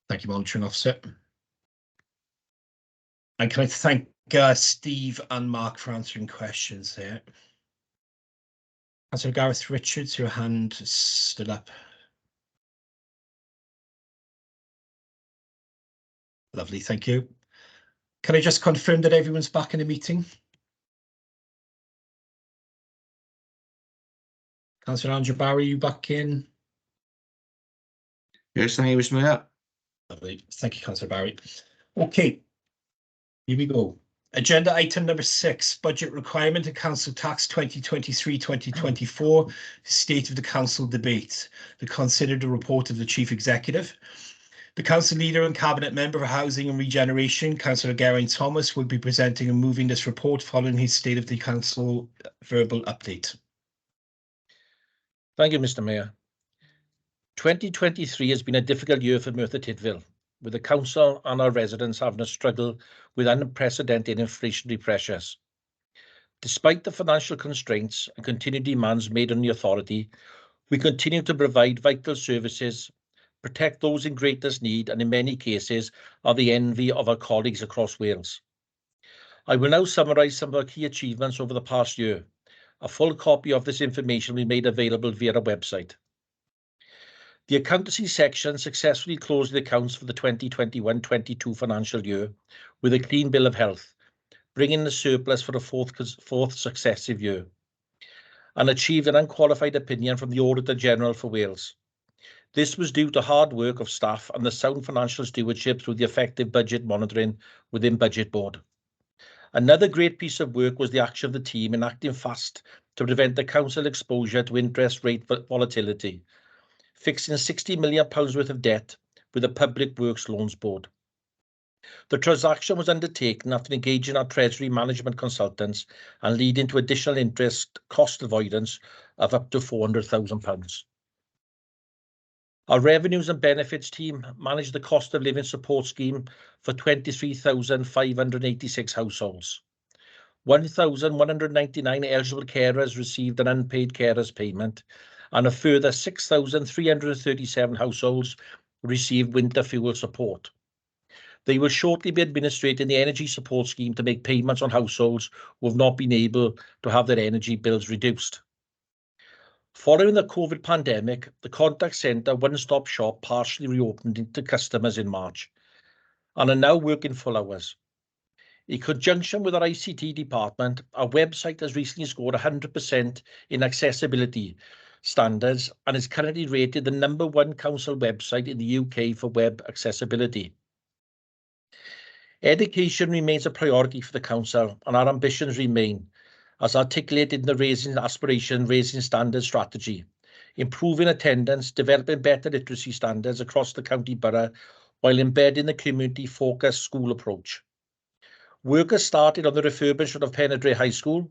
Thank you, monitoring officer. And can I thank Steve and Mark for answering questions there. Councillor Gareth Richards, your hand is still up. Lovely, thank you. Can I just confirm that everyone's back in the meeting? Councillor Andrew Barry, you back in? Yes, thank you, Mr. Mayor. Lovely, thank you, Councillor Barry. Okay, here we go. Agenda item number 6, budget requirement of council tax 2023-2024, state of the council debate. To consider the report of the chief executive. The council leader and cabinet member for housing and regeneration, Councillor Geraint Thomas, will be presenting and moving this report following his state of the council verbal update. Thank you, Mr. Mayor. 2023 has been a difficult year for Merthyr Tydfil, with the council and our residents having to struggle with unprecedented inflationary pressures. Despite the financial constraints and continued demands made on the authority, we continue to provide vital services, protect those in greatest need, and in many cases are the envy of our colleagues across Wales. I will now summarise some of our key achievements over the past year. A full copy of this information will be made available via our website. The accountancy section successfully closed the accounts for the 2021-22 financial year with a clean bill of health, bringing the surplus for a fourth successive year, and achieved an unqualified opinion from the Auditor General for Wales. This was due to hard work of staff and the sound financial stewardship through the effective budget monitoring within Budget Board. Another great piece of work was the action of the team in acting fast to prevent the council exposure to interest rate volatility, fixing £60 million worth of debt with the Public Works Loans Board. The transaction was undertaken after engaging our Treasury management consultants and leading to additional interest cost avoidance of up to £400,000. Our revenues and benefits team managed the cost of living support scheme for 23,586 households. 1,199 eligible carers received an unpaid carers payment, and a further 6,337 households received winter fuel support. They will shortly be administrating the energy support scheme to make payments on households who have not been able to have their energy bills reduced. Following the COVID pandemic, the contact centre one-stop shop partially reopened to customers in March and are now working full hours. In conjunction with our ICT department, our website has recently scored 100% in accessibility standards and is currently rated the #1 council website in the UK for web accessibility. Education remains a priority for the Council, and our ambitions remain, as articulated in the Raising Aspiration, Raising Standards strategy, improving attendance, developing better literacy standards across the county borough, while embedding the community-focused school approach. Work has started on the refurbishment of Penedre High School,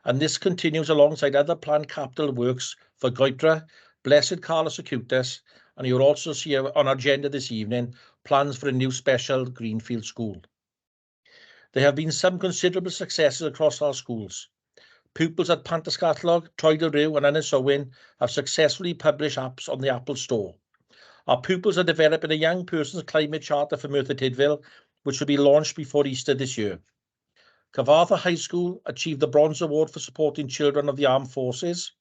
and this continues alongside other planned capital works for Goetra, Blessed Carlos Acutis, and you'll also see on our agenda this evening plans for a new special greenfield school. There have been some considerable successes across our schools. Pupils at Pantascatlog, Troedel and Ynys Owen have successfully published apps on the Apple Store. Our pupils are developing a young person's climate charter for Merthyr Tydfil, which will be launched before Easter this year. Cyfarthfa High School achieved the Bronze Award for supporting children of the armed forces.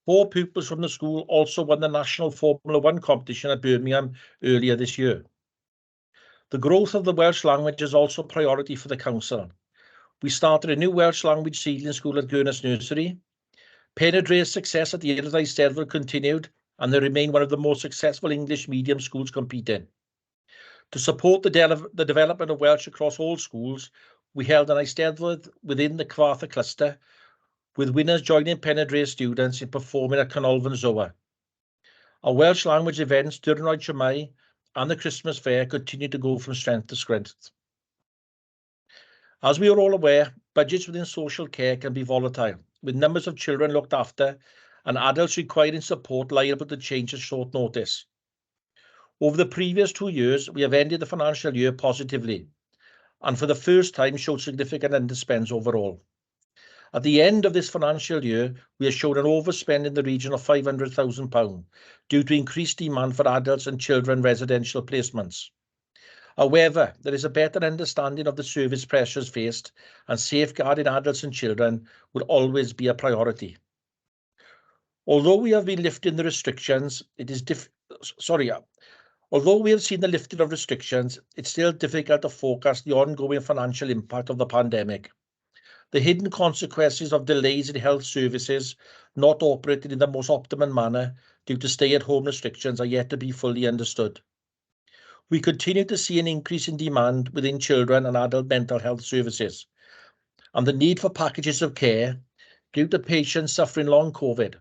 4 pupils from the school also won the National Formula 1 competition at Birmingham earlier this year. The growth of the Welsh language is also a priority for the Council. We started a new Welsh language seedling school at Gurness Nursery. Penedre's success at the Urdd Eisteddfod continued, and they remain one of the most successful English medium schools competing. To support the development of Welsh across all schools, we held an Eisteddfod within the Cyfarthfa cluster, with winners joining Penedre students in performing at Canolfan Zoa. Our Welsh language events during Roed Siamai and the Christmas Fair continue to go from strength to strength. As we are all aware, budgets within social care can be volatile, with numbers of children looked after and adults requiring support liable to change at short notice. Over the previous 2 years, we have ended the financial year positively, and for the first time showed significant underspends overall. At the end of this financial year, we have shown an overspend in the region of £500,000 due to increased demand for adults and children residential placements. However, there is a better understanding of the service pressures faced, and safeguarding adults and children will always be a priority. Although we have been lifting the restrictions, although we have seen the lifting of restrictions, it's still difficult to forecast the ongoing financial impact of the pandemic. The hidden consequences of delays in health services not operating in the most optimum manner due to stay-at-home restrictions are yet to be fully understood. We continue to see an increase in demand within children and adult mental health services, and the need for packages of care due to patients suffering long COVID.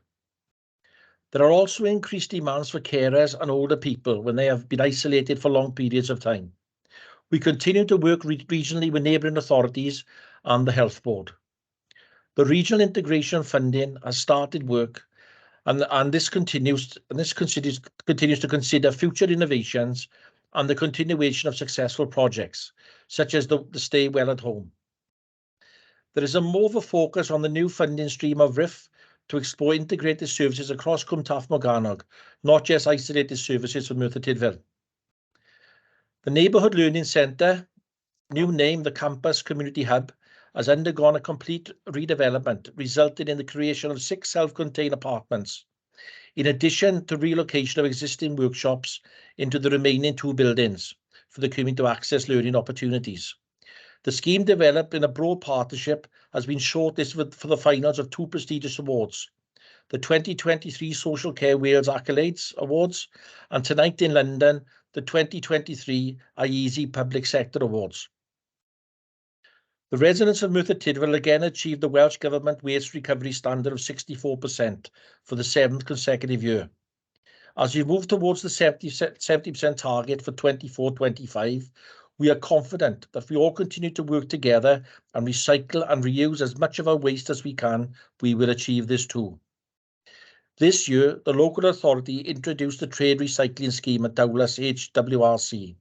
There are also increased demands for carers and older people when they have been isolated for long periods of time. We continue to work regionally with neighbouring authorities and the Health Board. The regional integration funding has started work, and this continues to consider future innovations and the continuation of successful projects, such as the Stay Well at Home. There is more of a focus on the new funding stream of RIF to explore integrated services across Cwm Taf Morgannwg, not just isolated services for Merthyr Tydfil. The Neighbourhood Learning Centre, new name the Campus Community Hub, has undergone a complete redevelopment, resulting in the creation of 6 self-contained apartments, in addition to relocation of existing workshops into the remaining 2 buildings for the community to access learning opportunities. The scheme, developed in a broad partnership, has been shortlisted for the finals of 2 prestigious awards, the 2023 Social Care Wales Accolades Awards, and tonight in London, the 2023 IESE Public Sector Awards. The residents of Merthyr Tydfil again achieved the Welsh Government Waste Recovery Standard of 64% for the 7th consecutive year. As we move towards the 70% target for 24-25, we are confident that if we all continue to work together and recycle and reuse as much of our waste as we can, we will achieve this too. This year, the local authority introduced the trade recycling scheme at Dowlas HWRC,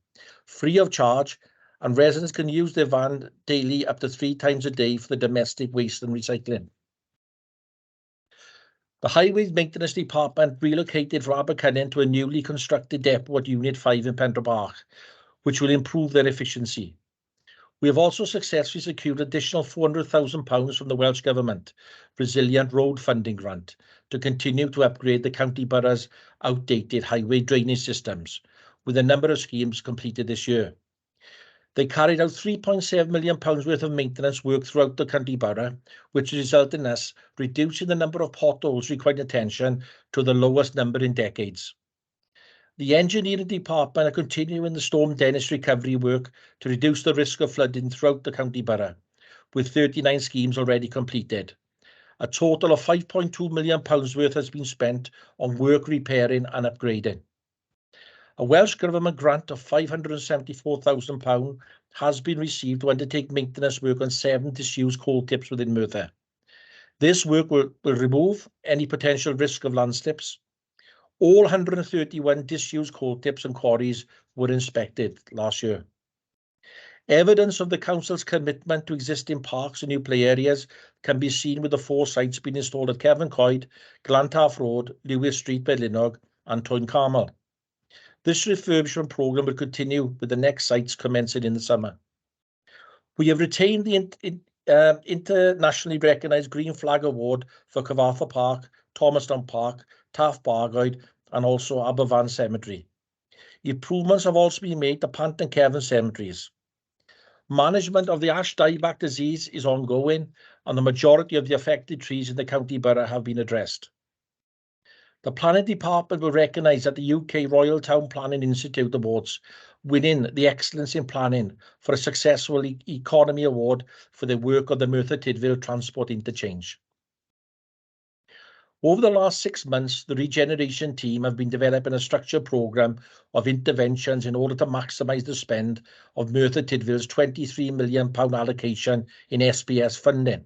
free of charge, and residents can use their van daily up to 3 times a day for the domestic waste and recycling. The Highways Maintenance Department relocated from Abercynon to a newly constructed depot at Unit 5 in Pentre-Bach, which will improve their efficiency. We have also successfully secured additional £400,000 from the Welsh Government Resilient Road Funding Grant to continue to upgrade the county borough's outdated highway drainage systems, with a number of schemes completed this year. They carried out £3.7 million worth of maintenance work throughout the county borough, which resulted in us reducing the number of potholes requiring attention to the lowest number in decades. The engineering department are continuing the storm damage recovery work to reduce the risk of flooding throughout the county borough, with 39 schemes already completed. A total of £5.2 million worth has been spent on work repairing and upgrading. A Welsh Government grant of £574,000 has been received to undertake maintenance work on 7 disused coal tips within Merthyr. This work will remove any potential risk of landslips. All 131 disused coal tips and quarries were inspected last year. Evidence of the council's commitment to existing parks and new play areas can be seen with the 4 sites being installed at Kevin Coyd, Glantarf Road, Lewis Street, Bedlinog and Toyn Carmel. This refurbishment programme will continue with the next sites commencing in the summer. We have retained the internationally recognised Green Flag Award for Cyfarthfa Park, Thomastown Park, Taff Bargoed and also Aberfan Cemetery. Improvements have also been made to Pant and Kevin cemeteries. Management of the ash dieback disease is ongoing and the majority of the affected trees in the county borough have been addressed. The Planning Department will recognise at the UK Royal Town Planning Institute Awards, winning the Excellence in Planning for a successful Economy Award for their work on the Merthyr Tydfil Transport Interchange. Over the last 6 months, the regeneration team have been developing a structured programme of interventions in order to maximise the spend of Merthyr Tydfil's £23 million allocation in SPS funding.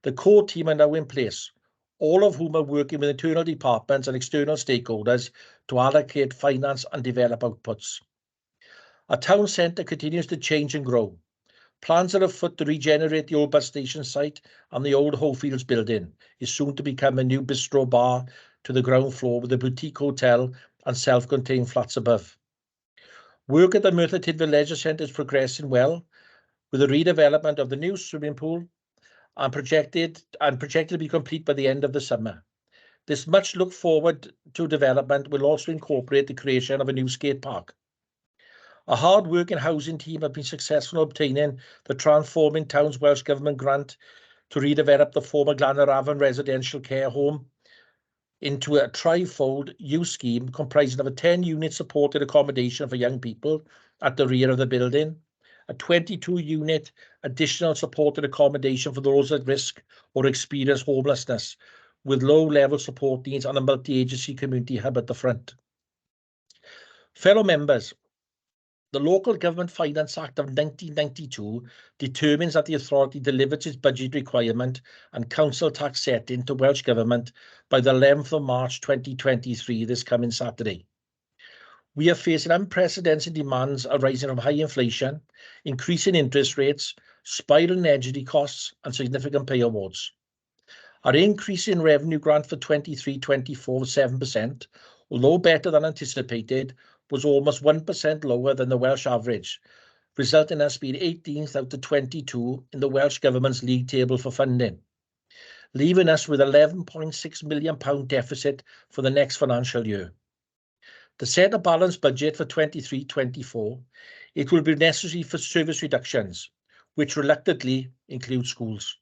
The core team are now in place, all of whom are working with internal departments and external stakeholders to allocate finance and develop outputs. Our town centre continues to change and grow. Plans are afoot to regenerate the old bus station site, and the old Hofields building is soon to become a new bistro bar to the ground floor with a boutique hotel and self-contained flats above. Work at the Merthyr Tydfil Leisure Centre is progressing well, with the redevelopment of the new swimming pool and projected to be complete by the end of the summer. This much looked forward to development will also incorporate the creation of a new skate park. A hard-working housing team have been successful in obtaining the Transforming Towns Welsh Government grant to redevelop the former Glanarafon residential care home into a trifold use scheme comprising of a 10-unit supported accommodation for young people at the rear of the building, a 22-unit additional supported accommodation for those at risk or experience homelessness with low-level support needs, and a multi-agency community hub at the front. Fellow members, the Local Government Finance Act of 1992 determines that the authority delivers its budget requirement and council tax setting to Welsh Government by the 11th of March 2023, this coming Saturday. We are facing unprecedented demands arising from high inflation, increasing interest rates, spiralling energy costs and significant pay awards. Our increase in revenue grant for 23-24 was 7%, although better than anticipated, was almost 1% lower than the Welsh average, resulting in us being 18th out of 22 in the Welsh Government's league table for funding, leaving us with £11.6 million deficit for the next financial year. To set a balanced budget for 23-24, it will be necessary for service reductions, which reluctantly include schools.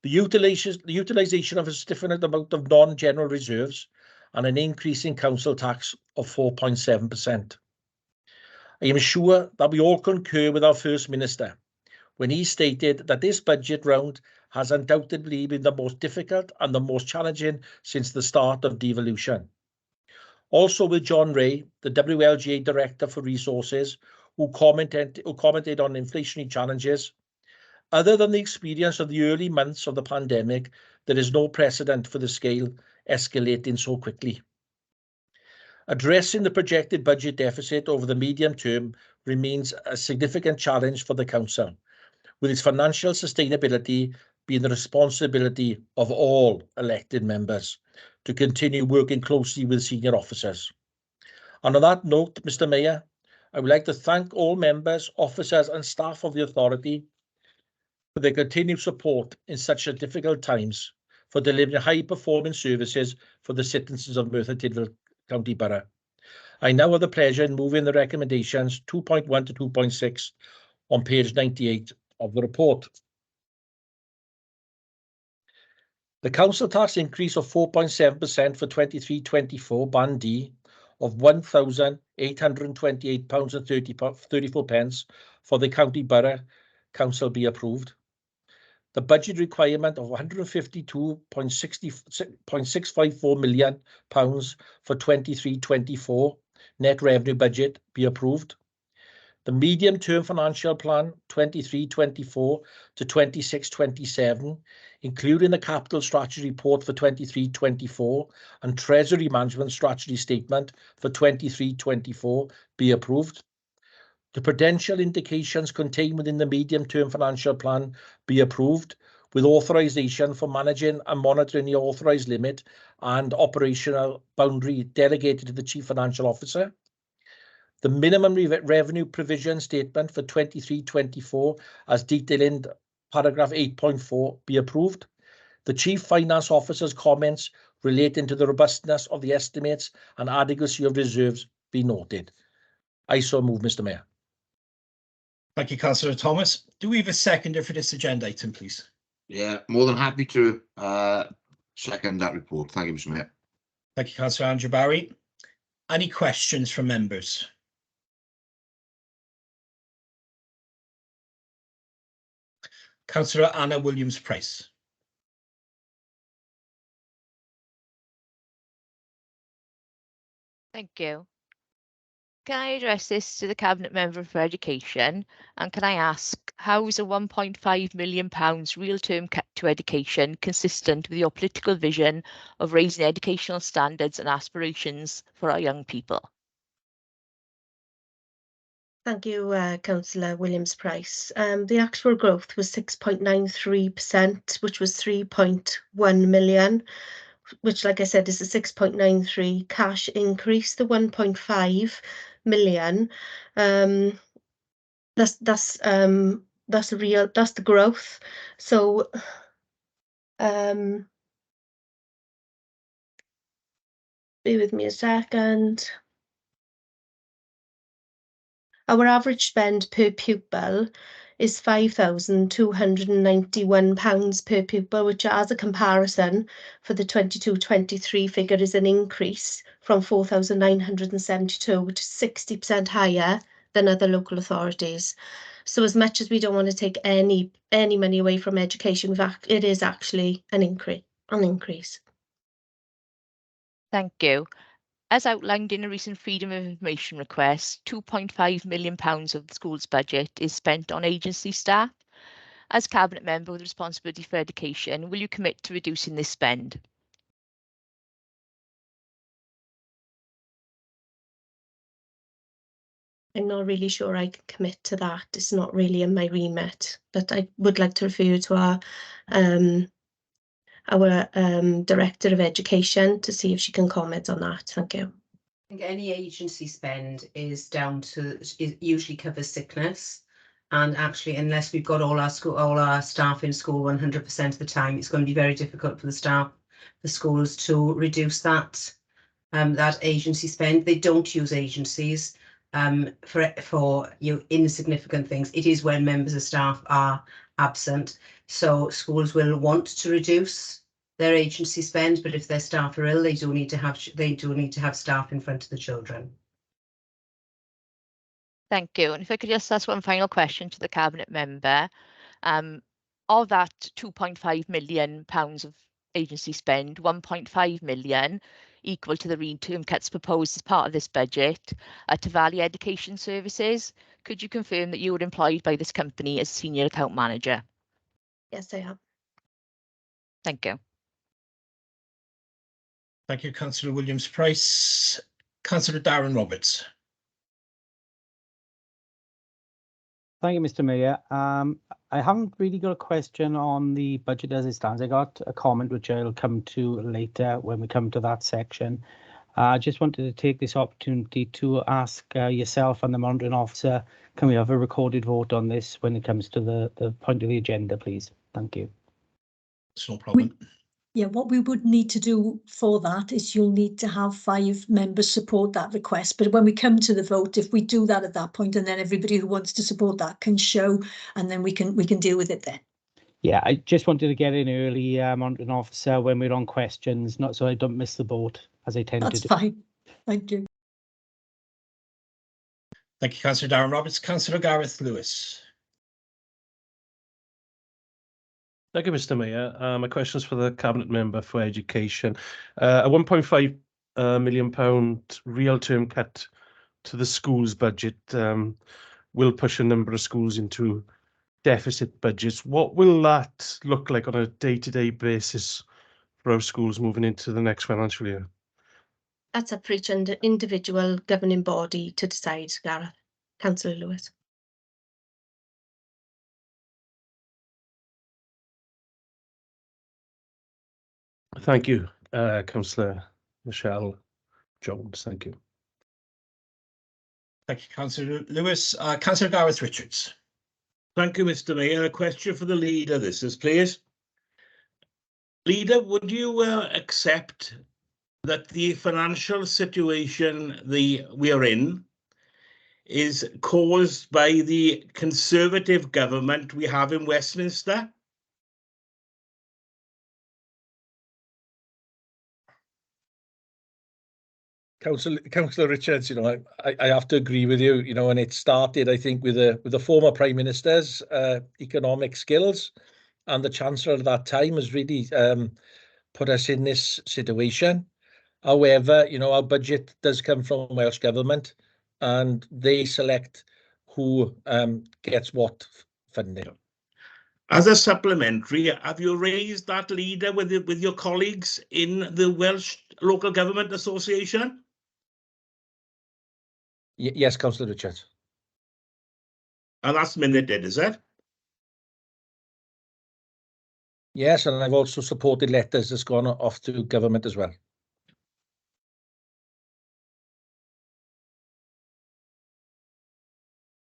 The utilisation of a stiffered amount of non-general reserves and an increase in council tax of 4.7%. I am sure that we all concur with our First Minister when he stated that this budget round has undoubtedly been the most difficult and the most challenging since the start of devolution. Also with John Ray, the WLGA Director for Resources, who commented on inflationary challenges. Other than the experience of the early months of the pandemic, there is no precedent for the scale escalating so quickly. Addressing the projected budget deficit over the medium term remains a significant challenge for the Council, with its financial sustainability being the responsibility of all elected members to continue working closely with senior officers. And on that note, Mr. Mayor, I would like to thank all members, officers and staff of the authority for their continued support in such difficult times for delivering high-performing services for the citizens of Merthyr Tydfil County Borough. I now have the pleasure in moving the recommendations 2.1 to 2.6 on page 98 of the report. The council tax increase of 4.7% for 23-24 Band D of £1,828.34 for the County Borough Council be approved. The budget requirement of £152.654 million for 23-24 net revenue budget be approved. The medium-term financial plan 23-24 to 26-27, including the capital strategy report for 23-24 and treasury management strategy statement for 23-24 be approved. The prudential indications contained within the medium-term financial plan be approved, with authorisation for managing and monitoring the authorised limit and operational boundary delegated to the Chief Financial Officer. The minimum revenue provision statement for 23-24, as detailed in paragraph 8.4, be approved. The Chief Finance Officer's comments relating to the robustness of the estimates and adequacy of reserves be noted. I so move, Mr. Mayor. Thank you, Councillor Thomas. Do we have a seconder for this agenda item, please? Yeah, more than happy to second that report. Thank you, Mr. Mayor. Thank you, Councillor Andrew Barry. Any questions from members? Councillor Anna Williams-Price. Thank you. Can I address this to the Cabinet Member for Education? And can I ask, how is a £1.5 million real-term cut to education consistent with your political vision of raising educational standards and aspirations for our young people? Thank you, Councillor Williams-Price. The actual growth was 6.93%, which was 3.1 million, which, like I said, is a 6.93 cash increase. The 1.5 million, that's the growth. So be with me a second. Our average spend per pupil is £5,291 per pupil, which, as a comparison for the 22-23 figure, is an increase from £4,972, which is 60% higher than other local authorities. So as much as we don't want to take any money away from education, it is actually an increase. Thank you. As outlined in a recent Freedom of Information request, £2.5 million of the school's budget is spent on agency staff. As Cabinet Member with responsibility for education, will you commit to reducing this spend? I'm not really sure I can commit to that. It's not really in my remit, but I would like to refer you to our Director of Education to see if she can comment on that. Thank you. I think any agency spend is down to, it usually covers sickness, and actually, unless we've got all our staff in school 100% of the time, it's going to be very difficult for the schools to reduce that that agency spend. They don't use agencies for insignificant things. It is when members of staff are absent. So schools will want to reduce their agency spend, but if their staff are ill, they do need to have staff in front of the children. Thank you. And if I could just ask one final question to the Cabinet Member. Of that £2.5 million of agency spend, 1.5 million, equal to the real-term cuts proposed as part of this budget, to Valley Education Services. Could you confirm that you were employed by this company as Senior Account Manager? Yes, I am. Thank you. Thank you, Councillor Williams-Price. Councillor Darren Roberts. Thank you, Mr. Mayor. I haven't really got a question on the budget as it stands. I got a comment which I'll come to later when we come to that section. I just wanted to take this opportunity to ask yourself and the monitoring officer, can we have a recorded vote on this when it comes to the point of the agenda, please? Thank you. It's no problem. What we would need to do for that is you'll need to have 5 members support that request. But when we come to the vote, if we do that at that point, and then everybody who wants to support that can show, and then we can deal with it then. Yeah, I just wanted to get in early, monitoring officer, when we're on questions, not so I don't miss the boat as I tend to do. That's fine. Thank you. Thank you, Councillor Darren Roberts. Councillor Gareth Lewis. Thank you, Mr. Mayor. My question is for the Cabinet Member for Education. A £1.5 million real term cut to the schools budget will push a number of schools into deficit budgets. What will that look like on a day-to-day basis for our schools moving into the next financial year? That's up for each individual governing body to decide, Gareth. Councillor Lewis. Thank you, Councillor Michelle Jones. Thank you. Thank you, Councillor Lewis. Councillor Gareth Richards. Thank you, Mr. Mayor. A question for the leader, this is, please. Leader, would you accept that the financial situation we are in is caused by the Conservative government we have in Westminster? Councillor Richards, I have to agree with you. And it started, I think, with the former Prime Minister's economic skills, and the Chancellor at that time has really put us in this situation. However, our budget does come from Welsh Government, and they select who gets what funding. As a supplementary, have you raised that, leader, with your colleagues in the Welsh Local Government Association? Yes, Councillor Richards. And that's minuted, is it? Yes, and I've also supported letters that's gone off to government as well.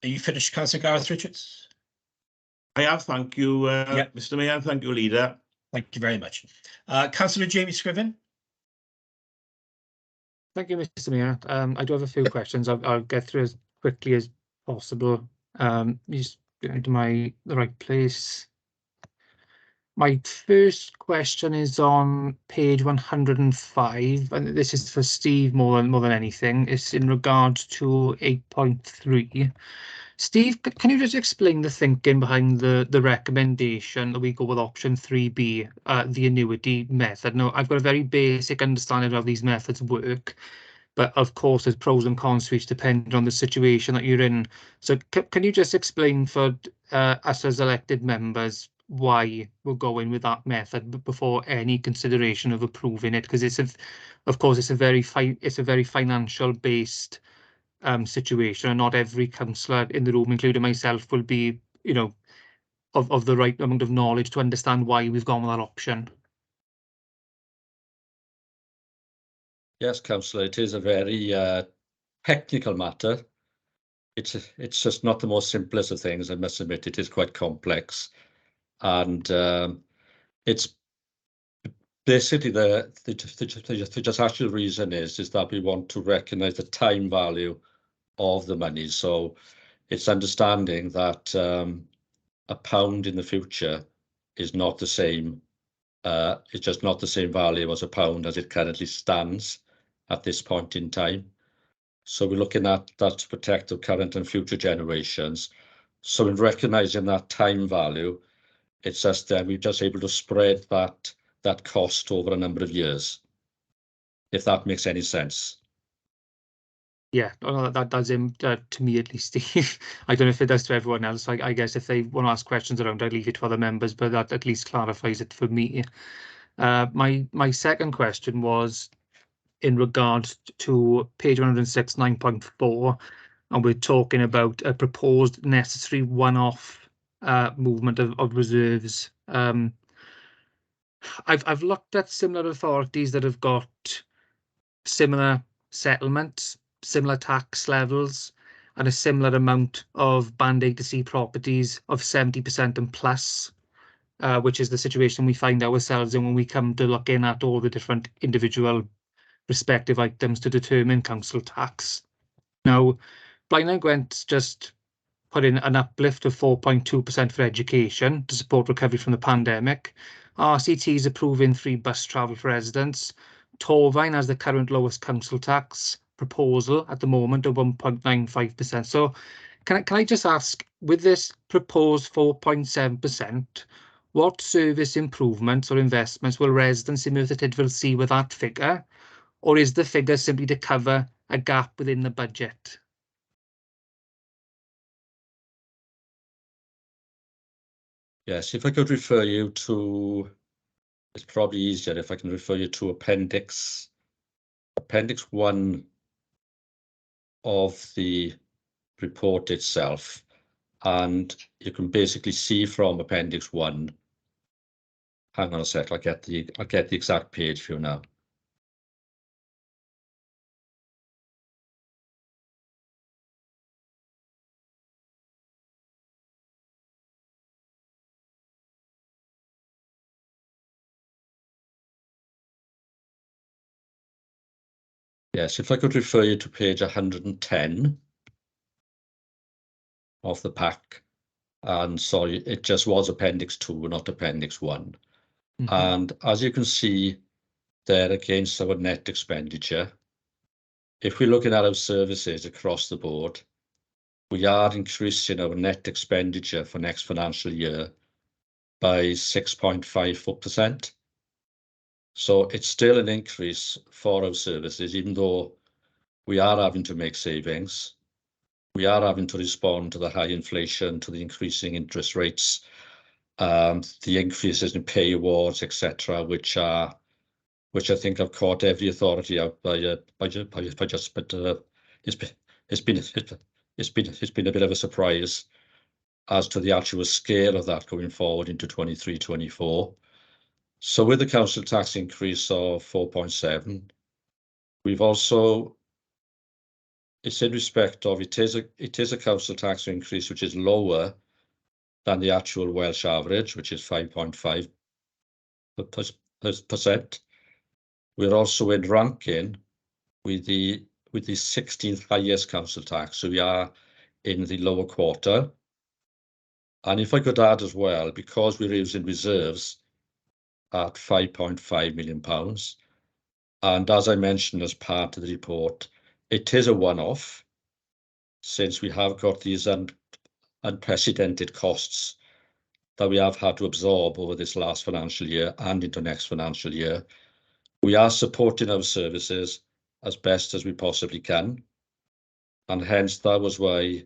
Are you finished, Councillor Gareth Richards? I have, thank you, Mr. Mayor, thank you, leader. Thank you very much. Councillor Jamie Scriven. Thank you, Mr. Mayor. I do have a few questions. I'll get through as quickly as possible. Just get into the right place. My first question is on page 105, and this is for Steve more than anything. It's in regards to 8.3. Steve, can you just explain the thinking behind the recommendation that we go with option 3B, the annuity method? Now, I've got a very basic understanding of how these methods work, but of course there's pros and cons to each depending on the situation that you're in. So can you just explain for us as elected members why we're going with that method before any consideration of approving it? Because of course it's a very financial based situation, and not every councillor in the room, including myself, will be, of the right amount of knowledge to understand why we've gone with that option. Yes, Councillor, it is a very technical matter. It's just not the most simplest of things. I must admit, it is quite complex, and it's basically the just actual reason is that we want to recognise the time value of the money. So it's understanding that £1 in the future is not the same. It's just not the same value as £1 as it currently stands at this point in time. So we're looking at that to protect the current and future generations. So in recognising that time value, it's just we're just able to spread that cost over a number of years, if that makes any sense. Yeah, that does to me at least, Steve. I don't know if it does to everyone else. I guess if they want to ask questions around, I'd leave it to other members, but that at least clarifies it for me. My second question was in regards to page 106, 9.4, and we're talking about a proposed necessary one-off movement of reserves. I've looked at similar authorities that have got similar settlements, similar tax levels, and a similar amount of Band A to C properties of 70% and plus, which is the situation we find ourselves in when we come to looking at all the different individual respective items to determine council tax. Now, Blaenau Gwent's just put in an uplift of 4.2% for education to support recovery from the pandemic. RCT is approving free bus travel for residents. Torfaen has the current lowest council tax, proposal at the moment of 1.95%. So can I just ask, with this proposed 4.7%, what service improvements or investments will residents in Merthyr Tydfil see with that figure? Or is the figure simply to cover a gap within the budget? Yes, if I could refer you to, it's probably easier if I can refer you to Appendix 1 of the report itself. And you can basically see from Appendix 1. Hang on a sec, I'll get the exact page for you now. Yes, if I could refer you to page 110 of the pack. And sorry, it just was Appendix 2, not Appendix 1. And as you can see there against our net expenditure, if we're looking at our services across the board, we are increasing our net expenditure for next financial year by 6.54%. So it's still an increase for our services, even though we are having to make savings. We are having to respond to the high inflation, to the increasing interest rates, the increases in pay awards, etc., which I think have caught every authority out by just, but it's been a bit of a surprise as to the actual scale of that going forward into 23-24. So with the council tax increase of 4.7, we've also, it's in respect of, it is a council tax increase which is lower than the actual Welsh average, which is 5.5%. We're also in ranking with the 16th highest council tax, so we are in the lower quarter. And if I could add as well, because we're using reserves at £5.5 million, and as I mentioned as part of the report, it is a one-off, since we have got these unprecedented costs that we have had to absorb over this last financial year and into next financial year. We are supporting our services as best as we possibly can, and hence that was why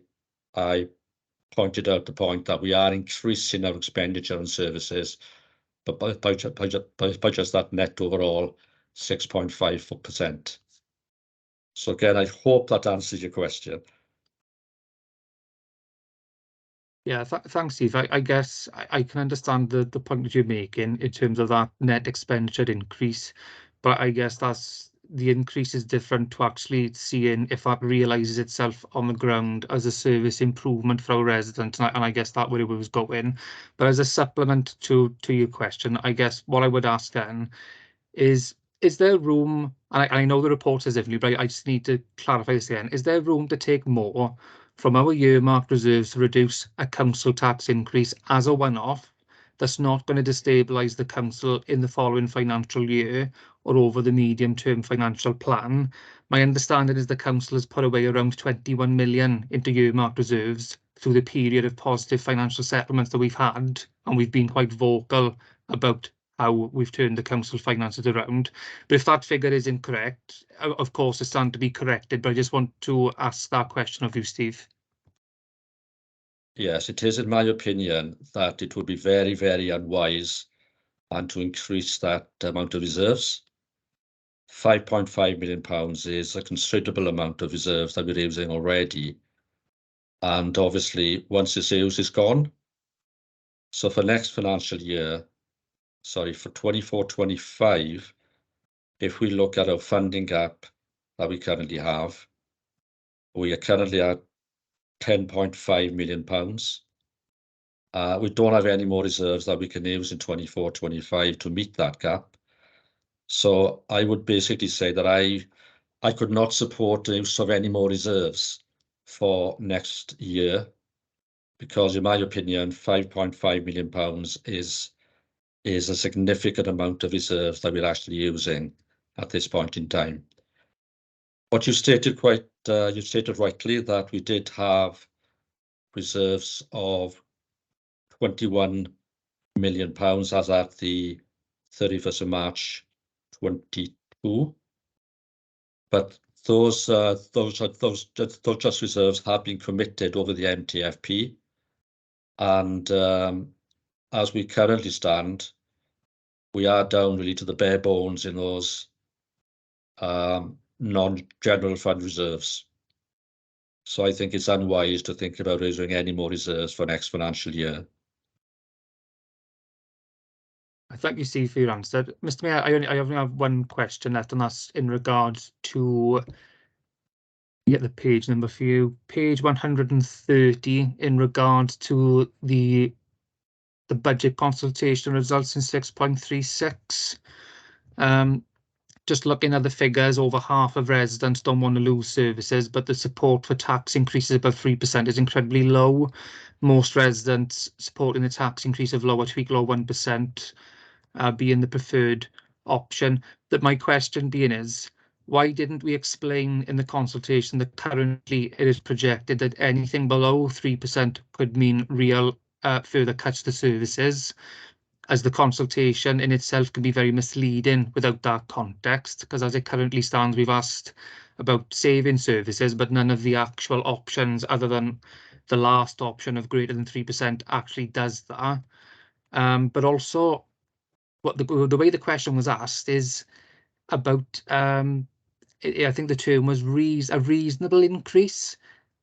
I pointed out the point that we are increasing our expenditure on services, but by just that net overall 6.54%. So again, I hope that answers your question. Yeah, thanks, Steve. I guess I can understand the point that you're making in terms of that net expenditure increase, but I guess the increase is different to actually seeing if that realises itself on the ground as a service improvement for our residents, and I guess that where it was going. But as a supplement to your question, I guess what I would ask then is there room, and I know the report says differently, but I just need to clarify this again, is there room to take more from our earmarked reserves to reduce a council tax increase as a one-off that's not going to destabilise the council in the following financial year or over the medium-term financial plan? My understanding is the council has put away around 21 million into earmarked reserves through the period of positive financial settlements that we've had, and we've been quite vocal about how we've turned the council finances around. But if that figure is incorrect, of course, it's time to be corrected, but I just want to ask that question of you, Steve. Yes, it is, in my opinion, that it would be very, very unwise and to increase that amount of reserves. £5.5 million is a considerable amount of reserves that we're using already. And obviously, once this use is gone, so for next financial year, sorry, for 24-25, if we look at our funding gap that we currently have, we are currently at £10.5 million. We don't have any more reserves that we can use in 24-25 to meet that gap. So I would basically say that I could not support the use of any more reserves for next year, because in my opinion, £5.5 million is a significant amount of reserves that we're actually using at this point in time. What you stated you stated rightly that we did have reserves of £21 million as at the 31st of March 22, but those just reserves have been committed over the MTFP, and as we currently stand, we are down really to the bare bones in those non-general fund reserves. So I think it's unwise to think about raising any more reserves for next financial year. Thank you, Steve, for your answer. Mr. Mayor, I only have one question left, and that's in regards to get the page number for you. Page 130 in regards to the budget consultation results in 6.36. Just looking at the figures, over half of residents don't want to lose services, but the support for tax increases above 3% is incredibly low. Most residents supporting the tax increase of lower tweak low 1% being the preferred option. That my question being is, why didn't we explain in the consultation that currently it is projected that anything below 3% could mean real further cuts to services, as the consultation in itself can be very misleading without that context, because as it currently stands, we've asked about saving services, but none of the actual options other than the last option of greater than 3% actually does that. But also, what the way the question was asked is about, I think the term was a reasonable increase,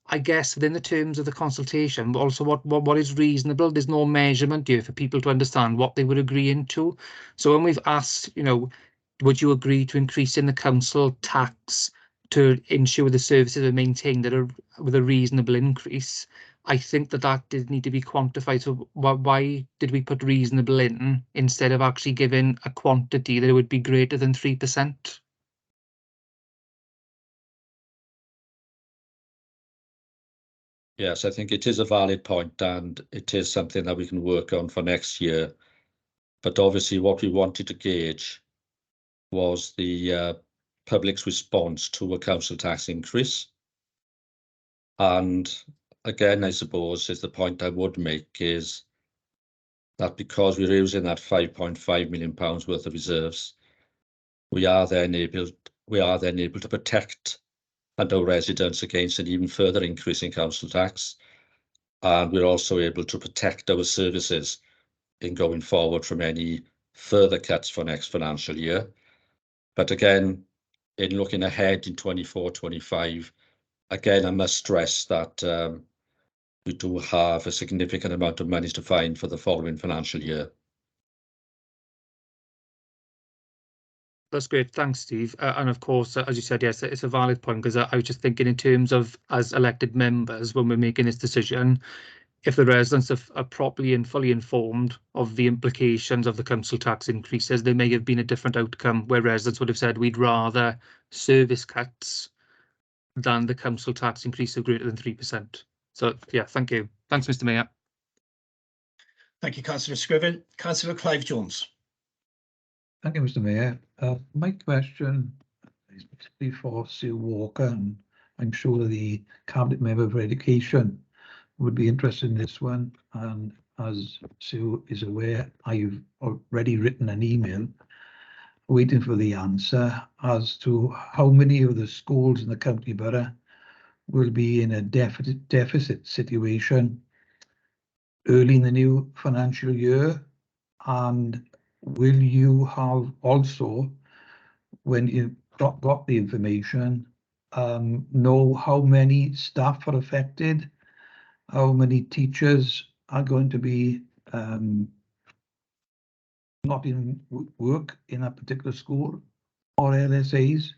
I guess, within the terms of the consultation, but also what is reasonable. There's no measurement here for people to understand what they would agree into. So when we've asked, would you agree to increasing the council tax to ensure the services are maintained with a reasonable increase, I think that did need to be quantified. So why did we put reasonable in instead of actually giving a quantity that would be greater than 3%? Yes, I think it is a valid point, and it is something that we can work on for next year. But obviously what we wanted to gauge was the public's response to a council tax increase. And again, I suppose is the point I would make is that because we're using that £5.5 million worth of reserves, we are then able to protect our residents against an even further increase in council tax, and we're also able to protect our services in going forward from any further cuts for next financial year. But again, in looking ahead in 24-25, again, I must stress that we do have a significant amount of money to find for the following financial year. That's great. Thanks, Steve. And of course, as you said, yes, it's a valid point, because I was just thinking in terms of as elected members, when we're making this decision, if the residents are properly and fully informed of the implications of the council tax increases, there may have been a different outcome where residents would have said we'd rather service cuts than the council tax increase of greater than 3%. So yeah, thank you. Thanks, Mr. Mayor. Thank you, Councillor Scriven. Councillor Clive Jones. Thank you, Mr. Mayor. My question is particularly for Sue Walker, and I'm sure the Cabinet Member for Education would be interested in this one. And as Sue is aware, I've already written an email waiting for the answer as to how many of the schools in the county borough will be in a deficit situation early in the new financial year, and will you have also, when you got the information, know how many staff are affected, how many teachers are going to be not in work in a particular school, or LSAs?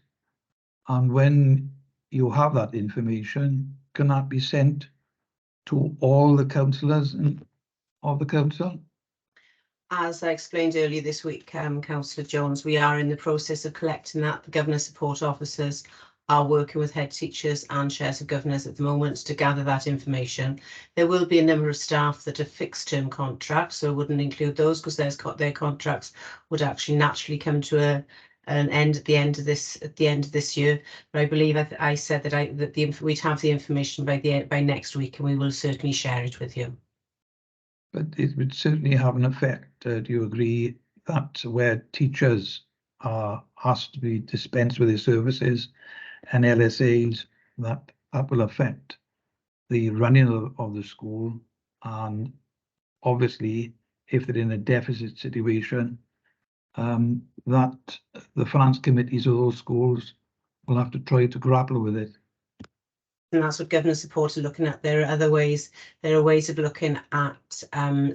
And when you have that information, can that be sent to all the councillors of the council? As I explained earlier this week, Councillor Jones, we are in the process of collecting that. The Governor Support Officers are working with head teachers and chairs of governors at the moment to gather that information. There will be a number of staff that are fixed term contracts, so I wouldn't include those because their contracts would actually naturally come to and end at the end of this year. But I believe I said that we'd have the information by next week, and we will certainly share it with you. But it would certainly have an effect. Do you agree that where teachers are asked to be dispensed with their services and LSAs, that will affect the running of the school? And obviously, if they're in a deficit situation, that the finance committees of those schools will have to try to grapple with it. And that's what government support are looking at. There are other ways. There are ways of looking at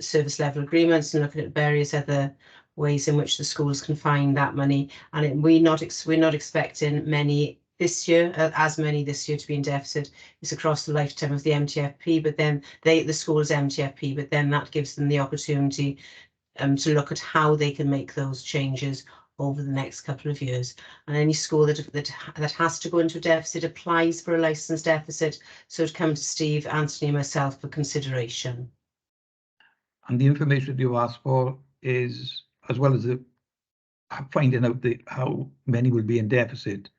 service level agreements and looking at various other ways in which the schools can find that money. And we're not expecting many this year, as many this year to be in deficit. It's across the lifetime of the MTFP, but then the school's MTFP, but then that gives them the opportunity to look at how they can make those changes over the next couple of years. And any school that has to go into a deficit applies for a licensed deficit, so it comes to Steve, Anthony and myself for consideration. And the information you asked for is, as well as finding out how many will be in deficit,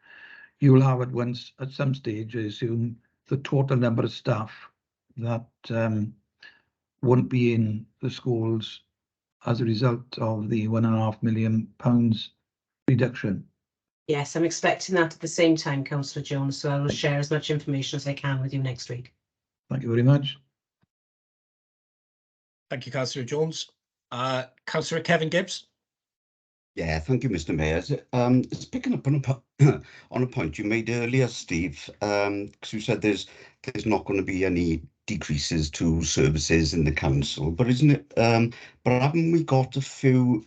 you will have at some stage, I assume, the total number of staff that won't be in the schools as a result of the £1.5 million reduction. Yes, I'm expecting that at the same time, Councillor Jones, so I will share as much information as I can with you next week. Thank you very much. Thank you, Councillor Jones. Councillor Kevin Gibbs. Yeah, thank you, Mr. Mayor. It's picking up on a point you made earlier, Steve, because you said there's not going to be any decreases to services in the council, but isn't it? But haven't we got a few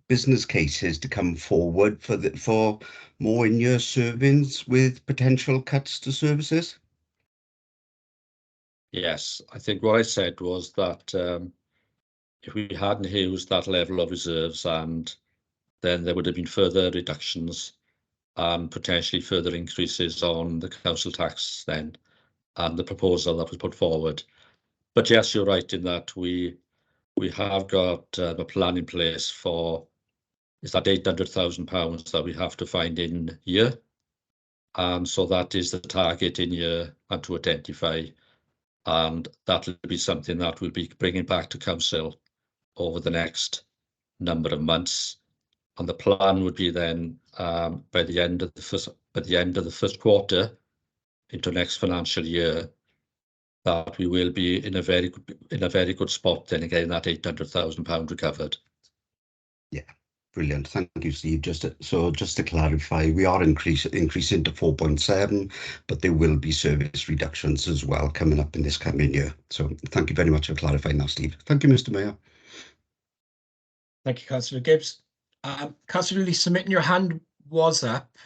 business cases to come forward for more in-year servings with potential cuts to services? Yes, I think what I said was that if we hadn't used that level of reserves, and then there would have been further reductions and potentially further increases on the council tax then, and the proposal that was put forward. But yes, you're right in that we have got a plan in place for, is that £800,000 that we have to find in year. And so that is the target in year and to identify. And that will be something that we'll be bringing back to council over the next number of months. And the plan would be then by the end of the first quarter into next financial year, that we will be in a very good spot then again, that £800,000 recovered. Yeah, brilliant. Thank you, Steve. Just to clarify, we are increasing to 4.7, but there will be service reductions as well coming up in this coming year. So thank you very much for clarifying that, Steve. Thank you, Mr. Mayor. Thank you, Councillor Gibbs. Councillor Lee, submitting your hand was up.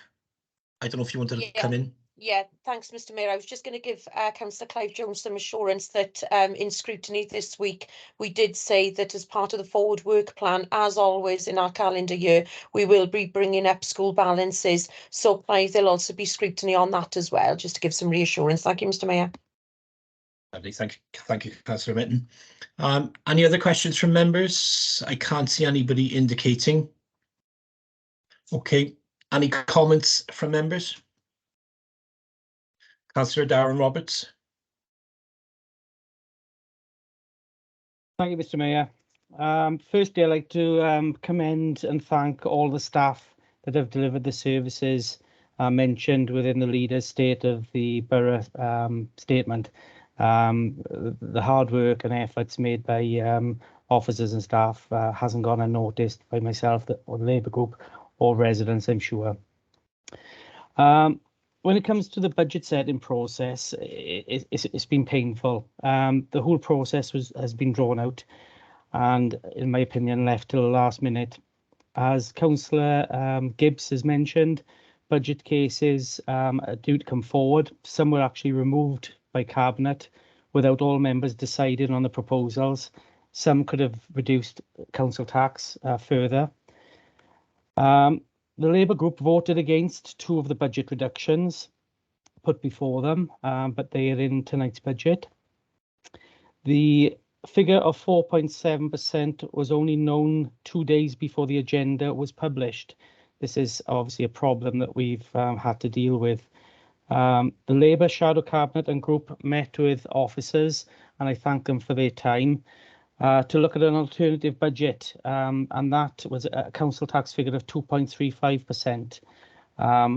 I don't know if you wanted to come in. Yeah, thanks, Mr. Mayor. I was just going to give Councillor Clive Jones some assurance that in scrutiny this week, we did say that as part of the forward work plan, as always in our calendar year, we will be bringing up school balances. So Clive, there'll also be scrutiny on that as well, just to give some reassurance. Thank you, Mr. Mayor. Lovely. Thank you, Councillor Mitten. Any other questions from members? I can't see anybody indicating. Okay. Any comments from members? Councillor Darren Roberts. Thank you, Mr. Mayor. Firstly, I'd like to commend and thank all the staff that have delivered the services mentioned within the leader's state of the borough statement. The hard work and efforts made by officers and staff hasn't gone unnoticed by myself or the Labour Group or residents, I'm sure. When it comes to the budget setting process, it's been painful. The whole process has been drawn out and, in my opinion, left till the last minute. As Councillor Gibbs has mentioned, budget cases are due to come forward. Some were actually removed by Cabinet without all members deciding on the proposals. Some could have reduced council tax further. The Labour Group voted against 2 of the budget reductions put before them, but they are in tonight's budget. The figure of 4.7% was only known 2 days before the agenda was published. this is obviously a problem that we've had to deal with. The Labour Shadow Cabinet and Group met with officers, and I thank them for their time, to look at an alternative budget, and that was a council tax figure of 2.35%.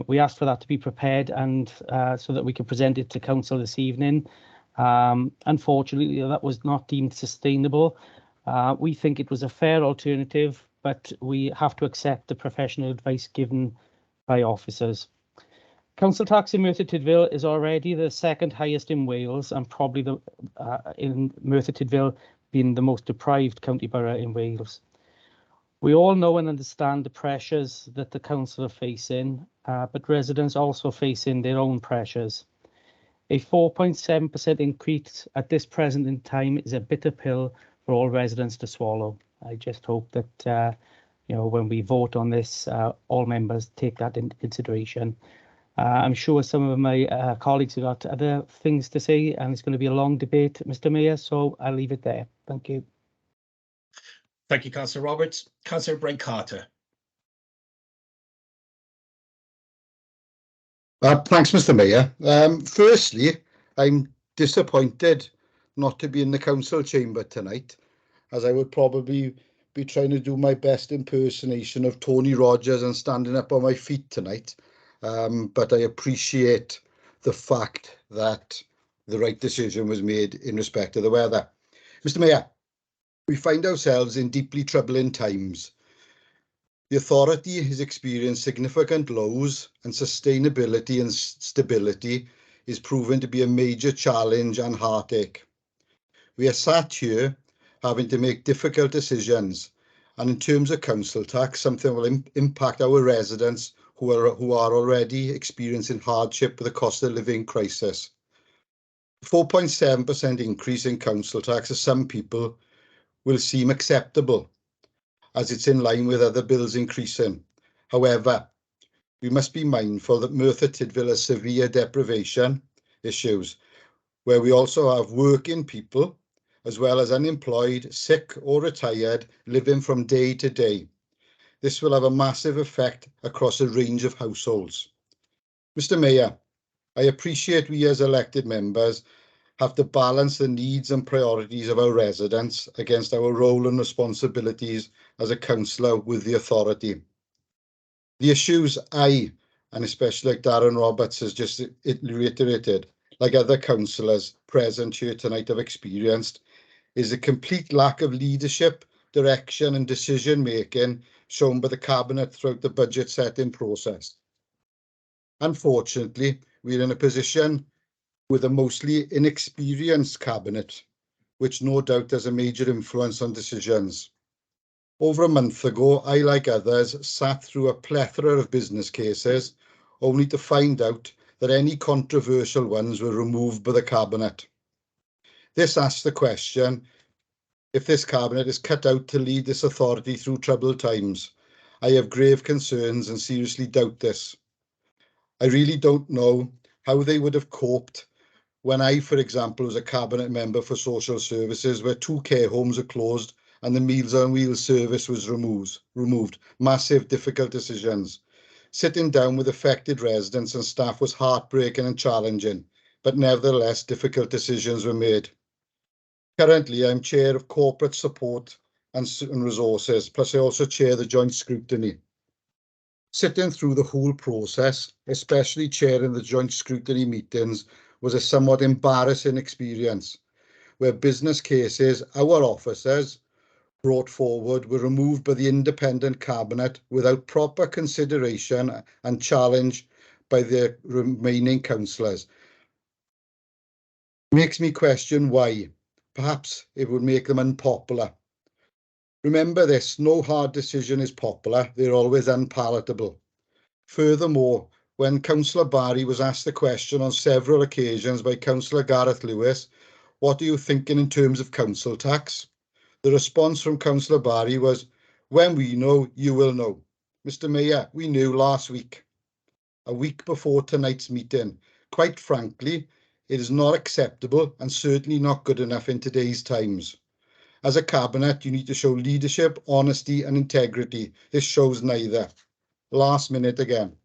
We asked for that to be prepared and so that we could present it to council this evening. Unfortunately, that was not deemed sustainable. We think it was a fair alternative, but we have to accept the professional advice given by officers. Council tax in Merthyr Tydfil is already the second highest in Wales, and probably in Merthyr Tydfil being the most deprived county borough in Wales. We all know and understand the pressures that the council are facing, but residents also facing their own pressures. A 4.7% increase at this present in time is a bitter pill for all residents to swallow. I just hope that when we vote on this, all members take that into consideration. I'm sure some of my colleagues have got other things to say, and it's going to be a long debate, Mr. Mayor, so I'll leave it there. Thank you. Thank you, Councillor Roberts. Councillor Brent Carter. Thanks, Mr. Mayor. Firstly, I'm disappointed not to be in the council chamber tonight, as I would probably be trying to do my best impersonation of Tony Rogers and standing up on my feet tonight. But I appreciate the fact that the right decision was made in respect of the weather. Mr. Mayor, we find ourselves in deeply troubling times. The authority has experienced significant lows, and sustainability and stability is proven to be a major challenge and heartache. We are sat here having to make difficult decisions, and in terms of council tax, something will impact our residents who are already experiencing hardship with the cost of living crisis. 4.7% increase in council tax to some people will seem acceptable, as it's in line with other bills increasing. However, we must be mindful that Merthyr Tydfil has severe deprivation issues, where we also have working people, as well as unemployed, sick or retired, living from day to day. This will have a massive effect across a range of households. Mr. Mayor, I appreciate we as elected members have to balance the needs and priorities of our residents against our role and responsibilities as a councillor with the authority. The issues I, and especially like Darren Roberts has just reiterated, like other councillors present here tonight have experienced, is a complete lack of leadership, direction and decision making shown by the Cabinet throughout the budget setting process. Unfortunately, we're in a position with a mostly inexperienced Cabinet, which no doubt has a major influence on decisions. Over a month ago, I, like others, sat through a plethora of business cases, only to find out that any controversial ones were removed by the Cabinet. This asks the question if this Cabinet is cut out to lead this authority through troubled times. I have grave concerns and seriously doubt this. I really don't know how they would have coped when I, for example, was a Cabinet member for social services, where 2 care homes are closed and the Meals on Wheels service was removed. Massive, difficult decisions. Sitting down with affected residents and staff was heartbreaking and challenging, but nevertheless, difficult decisions were made. Currently, I'm Chair of Corporate Support and Resources, plus I also chair the Joint Scrutiny. Sitting through the whole process, especially chairing the Joint Scrutiny meetings, was a somewhat embarrassing experience, where business cases our officers brought forward were removed by the independent Cabinet without proper consideration and challenge by the remaining councillors. Makes me question why. Perhaps it would make them unpopular. Remember this, no hard decision is popular, they're always unpalatable. Furthermore, when Councillor Barry was asked the question on several occasions by Councillor Gareth Lewis, what are you thinking in terms of council tax? The response from Councillor Barry was, when we know, you will know. Mr. Mayor, we knew last week, a week before tonight's meeting. Quite frankly, it is not acceptable and certainly not good enough in today's times. As a Cabinet, you need to show leadership, honesty and integrity. This shows neither. last minute again.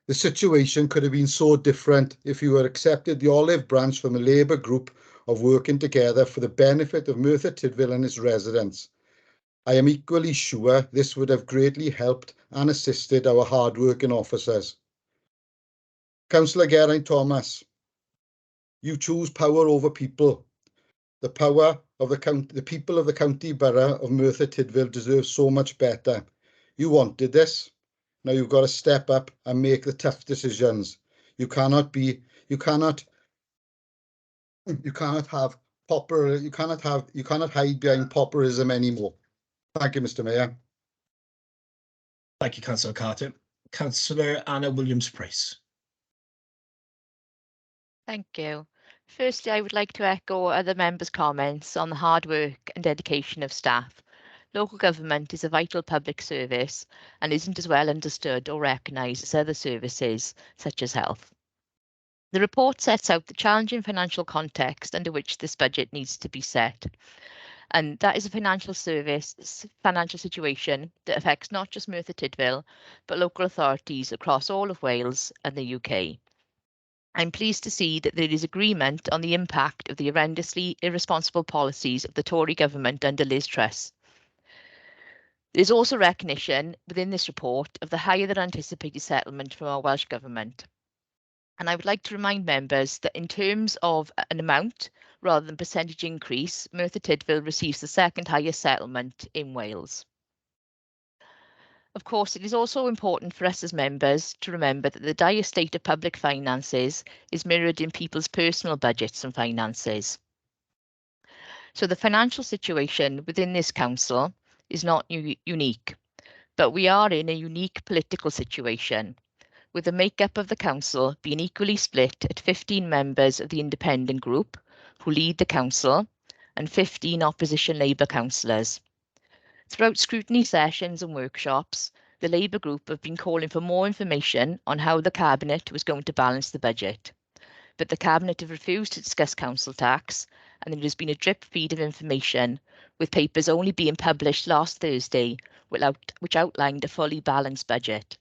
The situation could have been so different if you had accepted the olive branch from a Labour group of working together for the benefit of Merthyr Tydfil and its residents. I am equally sure this would have greatly helped and assisted our hard-working officers. Councillor Geraint Thomas, you choose power over people. The power of the people of the county borough of Merthyr Tydfil deserve so much better. You wanted this. Now you've got to step up and make the tough decisions. You cannot hide behind populism anymore. Thank you, Mr. Mayor. Thank you, Councillor Carter. Councillor Anna Williams-Price. Thank you. Firstly, I would like to echo other members' comments on the hard work and dedication of staff. Local government is a vital public service and isn't as well understood or recognised as other services, such as health. The report sets out the challenging financial context under which this budget needs to be set. And that is a financial situation that affects not just Merthyr Tydfil, but local authorities across all of Wales and the UK. I'm pleased to see that there is agreement on the impact of the horrendously irresponsible policies of the Tory government under Liz Truss. There's also recognition within this report of the higher than anticipated settlement from our Welsh Government. And I would like to remind members that in terms of an amount rather than percentage increase, Merthyr Tydfil receives the second highest settlement in Wales. Of course, it is also important for us as members to remember that the dire state of public finances is mirrored in people's personal budgets and finances. So the financial situation within this council is not unique, but we are in a unique political situation, with the makeup of the council being equally split at 15 members of the independent group who lead the council and 15 opposition Labour councillors. Throughout scrutiny sessions and workshops, the Labour group have been calling for more information on how the Cabinet was going to balance the budget. But the Cabinet have refused to discuss council tax, and there has been a drip feed of information, with papers only being published last Thursday, which outlined a fully balanced budget.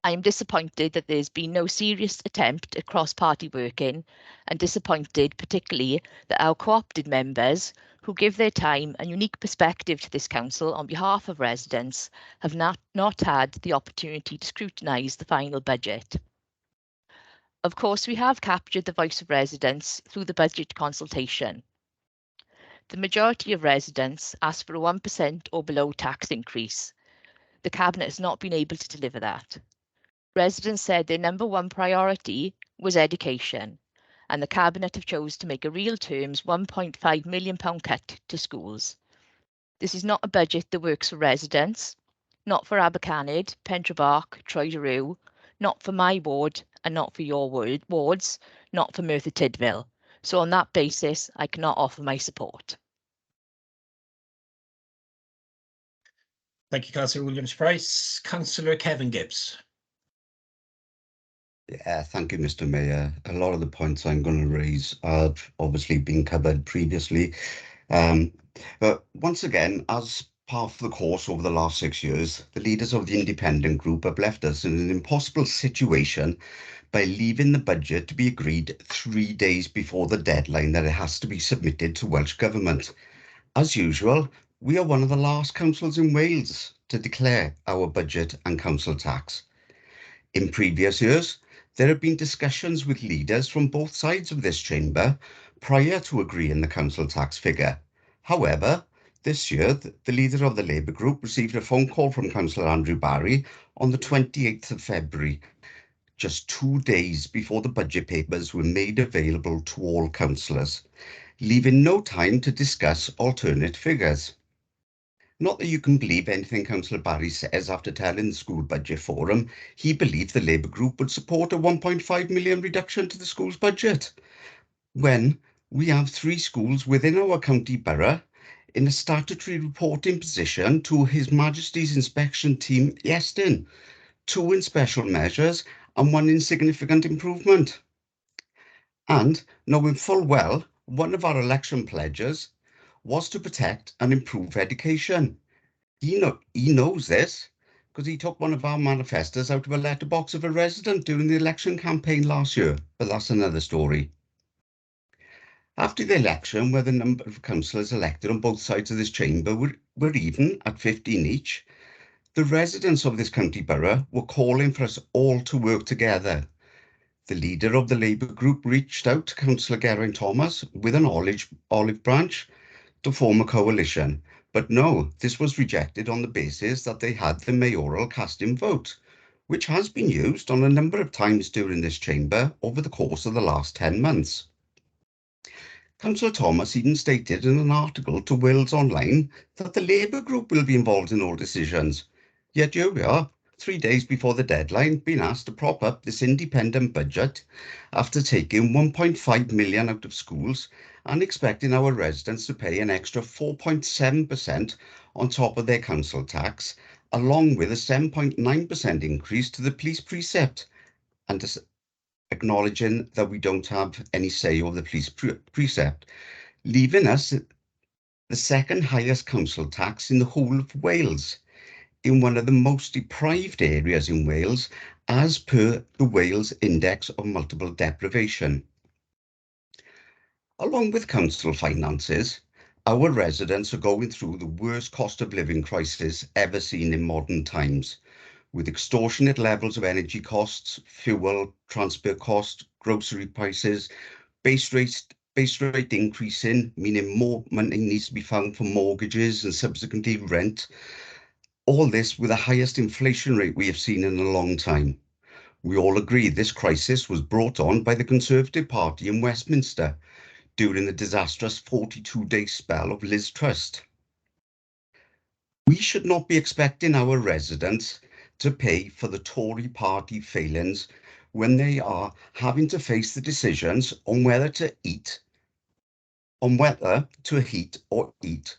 I am disappointed that there's been no serious attempt at cross-party working, and disappointed particularly that our co-opted members, who give their time and unique perspective to this council on behalf of residents, have not had the opportunity to scrutinise the final budget. Of course, we have captured the voice of residents through the budget consultation. The majority of residents asked for a 1% or below tax increase. The Cabinet has not been able to deliver that. Residents said their number one priority was education, and the Cabinet have chosen to make a real terms £1.5 million cut to schools. This is not a budget that works for residents, not for Abercanid, Pentrabark, Troedyreuw, not for my ward, and not for your wards, not for Merthyr Tydfil. So on that basis, I cannot offer my support. Thank you, Councillor Williams-Price. Councillor Kevin Gibbs. Yeah, thank you, Mr. Mayor. A lot of the points I'm going to raise have obviously been covered previously. But once again, as part of the course over the last 6 years, the leaders of the independent group have left us in an impossible situation by leaving the budget to be agreed 3 days before the deadline that it has to be submitted to Welsh Government. As usual, we are one of the last councils in Wales to declare our budget and council tax. In previous years, there have been discussions with leaders from both sides of this chamber prior to agreeing the council tax figure. However, this year, the leader of the Labour group received a phone call from Councillor Andrew Barry on the 28th of February, just 2 days before the budget papers were made available to all councillors, leaving no time to discuss alternate figures. Not that you can believe anything Councillor Barry says after telling the School Budget Forum he believed the Labour group would support a £1.5 million reduction to the school's budget, when we have 3 schools within our county borough in a statutory reporting position to His Majesty's inspection team Iestyn, 2 in special measures and 1 in significant improvement. And knowing full well one of our election pledges was to protect and improve education. He knows this because he took one of our manifestos out of a letterbox of a resident during the election campaign last year, but that's another story. After the election, where the number of councillors elected on both sides of this chamber were even at 15 each, the residents of this county borough were calling for us all to work together. The leader of the Labour group reached out to Councillor Geraint-Thomas with an olive branch to form a coalition. But no, this was rejected on the basis that they had the mayoral casting vote, which has been used on a number of times during this chamber over the course of the last 10 months. Councillor Thomas even stated in an article to Wales Online that the Labour group will be involved in all decisions. Yet here we are, 3 days before the deadline, being asked to prop up this independent budget after taking 1.5 million out of schools and expecting our residents to pay an extra 4.7% on top of their council tax, along with a 7.9% increase to the police precept, and acknowledging that we don't have any say over the police precept, leaving us the second highest council tax in the whole of Wales, in one of the most deprived areas in Wales, as per the Wales Index of Multiple Deprivation. Along with council finances, our residents are going through the worst cost of living crisis ever seen in modern times, with extortionate levels of energy costs, fuel, transport costs, grocery prices, base rate increasing, meaning more money needs to be found for mortgages and subsequently rent. All this with the highest inflation rate we have seen in a long time. We all agree this crisis was brought on by the Conservative Party in Westminster during the disastrous 42-day spell of Liz Truss. We should not be expecting our residents to pay for the Tory party failings when they are having to face the decisions on whether to heat or eat,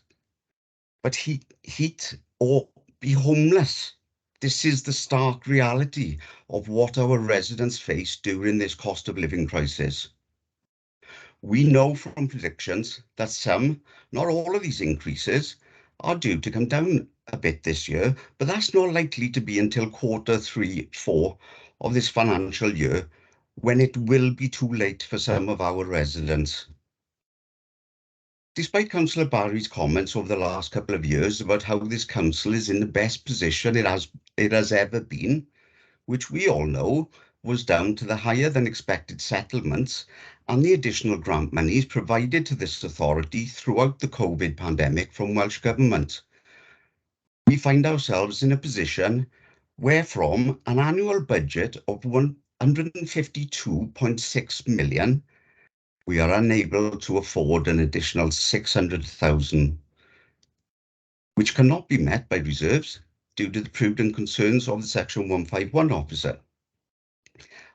but heat or be homeless. This is the stark reality of what our residents face during this cost of living crisis. We know from predictions that some, not all of these increases are due to come down a bit this year, but that's not likely to be until quarter 3-4 of this financial year, when it will be too late for some of our residents. Despite Councillor Barry's comments over the last couple of years about how this council is in the best position it has ever been, which we all know was down to the higher than expected settlements and the additional grant monies provided to this authority throughout the COVID pandemic from Welsh Government, we find ourselves in a position where from an annual budget of 152.6 million, we are unable to afford an additional 600,000, which cannot be met by reserves due to the prudent concerns of the Section 151 officer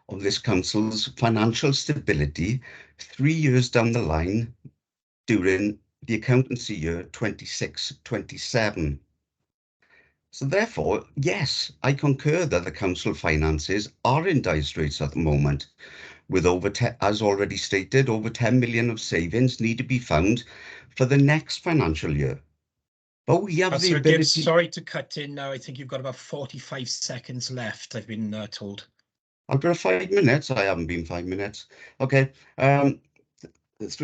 of this council's financial stability 3 years down the line during the accountancy year 26-27. So therefore, yes, I concur that the council finances are in dire straits at the moment, with as already stated, over 10 million of savings need to be found for the next financial year. But we have the ability... Gibbs, sorry to cut in now. I think you've got about 45 seconds left, I've been told. I've got 5 minutes. I haven't been 5 minutes. Okay. 3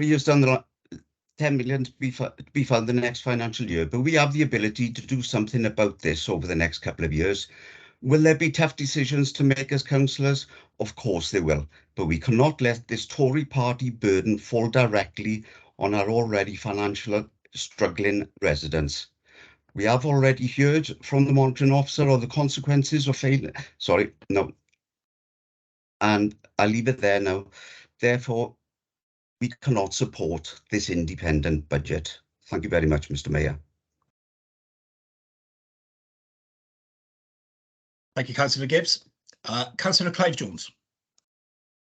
years down the line, 10 million to be found the next financial year. But we have the ability to do something about this over the next couple of years. Will there be tough decisions to make as councillors? Of course there will. But we cannot let this Tory party burden fall directly on our already financially struggling residents. We have already heard from the monitoring officer of the consequences of failing. Sorry, no. And I'll leave it there now. Therefore, we cannot support this independent budget. Thank you very much, Mr. Mayor. Thank you, Councillor Gibbs. Councillor Clive Jones.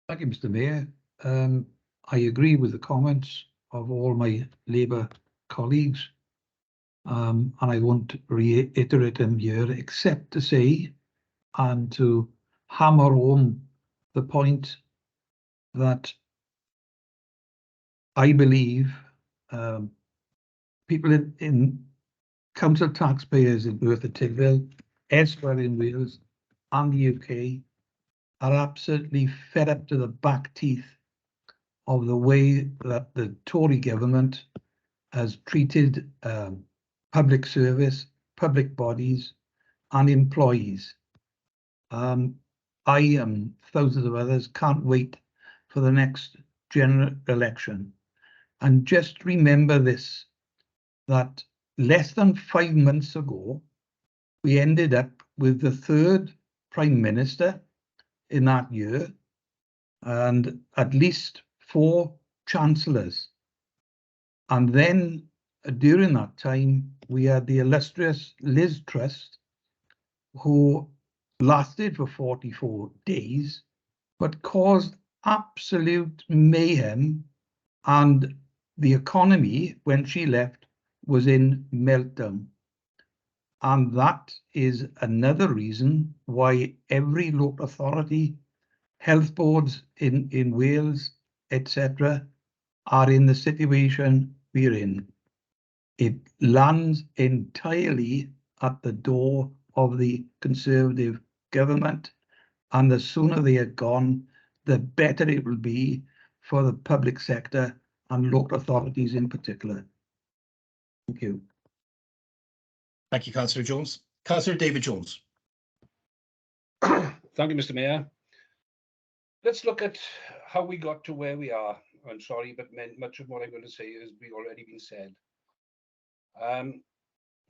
Thank you, Mr. Mayor. I agree with the comments of all my Labour colleagues, and I won't reiterate them here, except to say and to hammer home the point that I believe people in council taxpayers in Merthyr Tydfil elsewhere in Wales and the UK are absolutely fed up to the back teeth of the way that the Tory government has treated public service, public bodies and employees. I and thousands of others can't wait for the next general election. And just remember this, that less than 5 months ago, we ended up with the third Prime Minister in that year and at least 4 Chancellors. And then during that time, we had the illustrious Liz Truss, who lasted for 44 days, but caused absolute mayhem, and the economy, when she left, was in meltdown. And that is another reason why every local authority, health boards in Wales, etc., are in the situation we're in. It lands entirely at the door of the Conservative government, and the sooner they are gone, the better it will be for the public sector and local authorities in particular. Thank you. Thank you, Councillor Jones. Councillor David Jones. Thank you, Mr. Mayor. Let's look at how we got to where we are. I'm sorry, but much of what I'm going to say has already been said.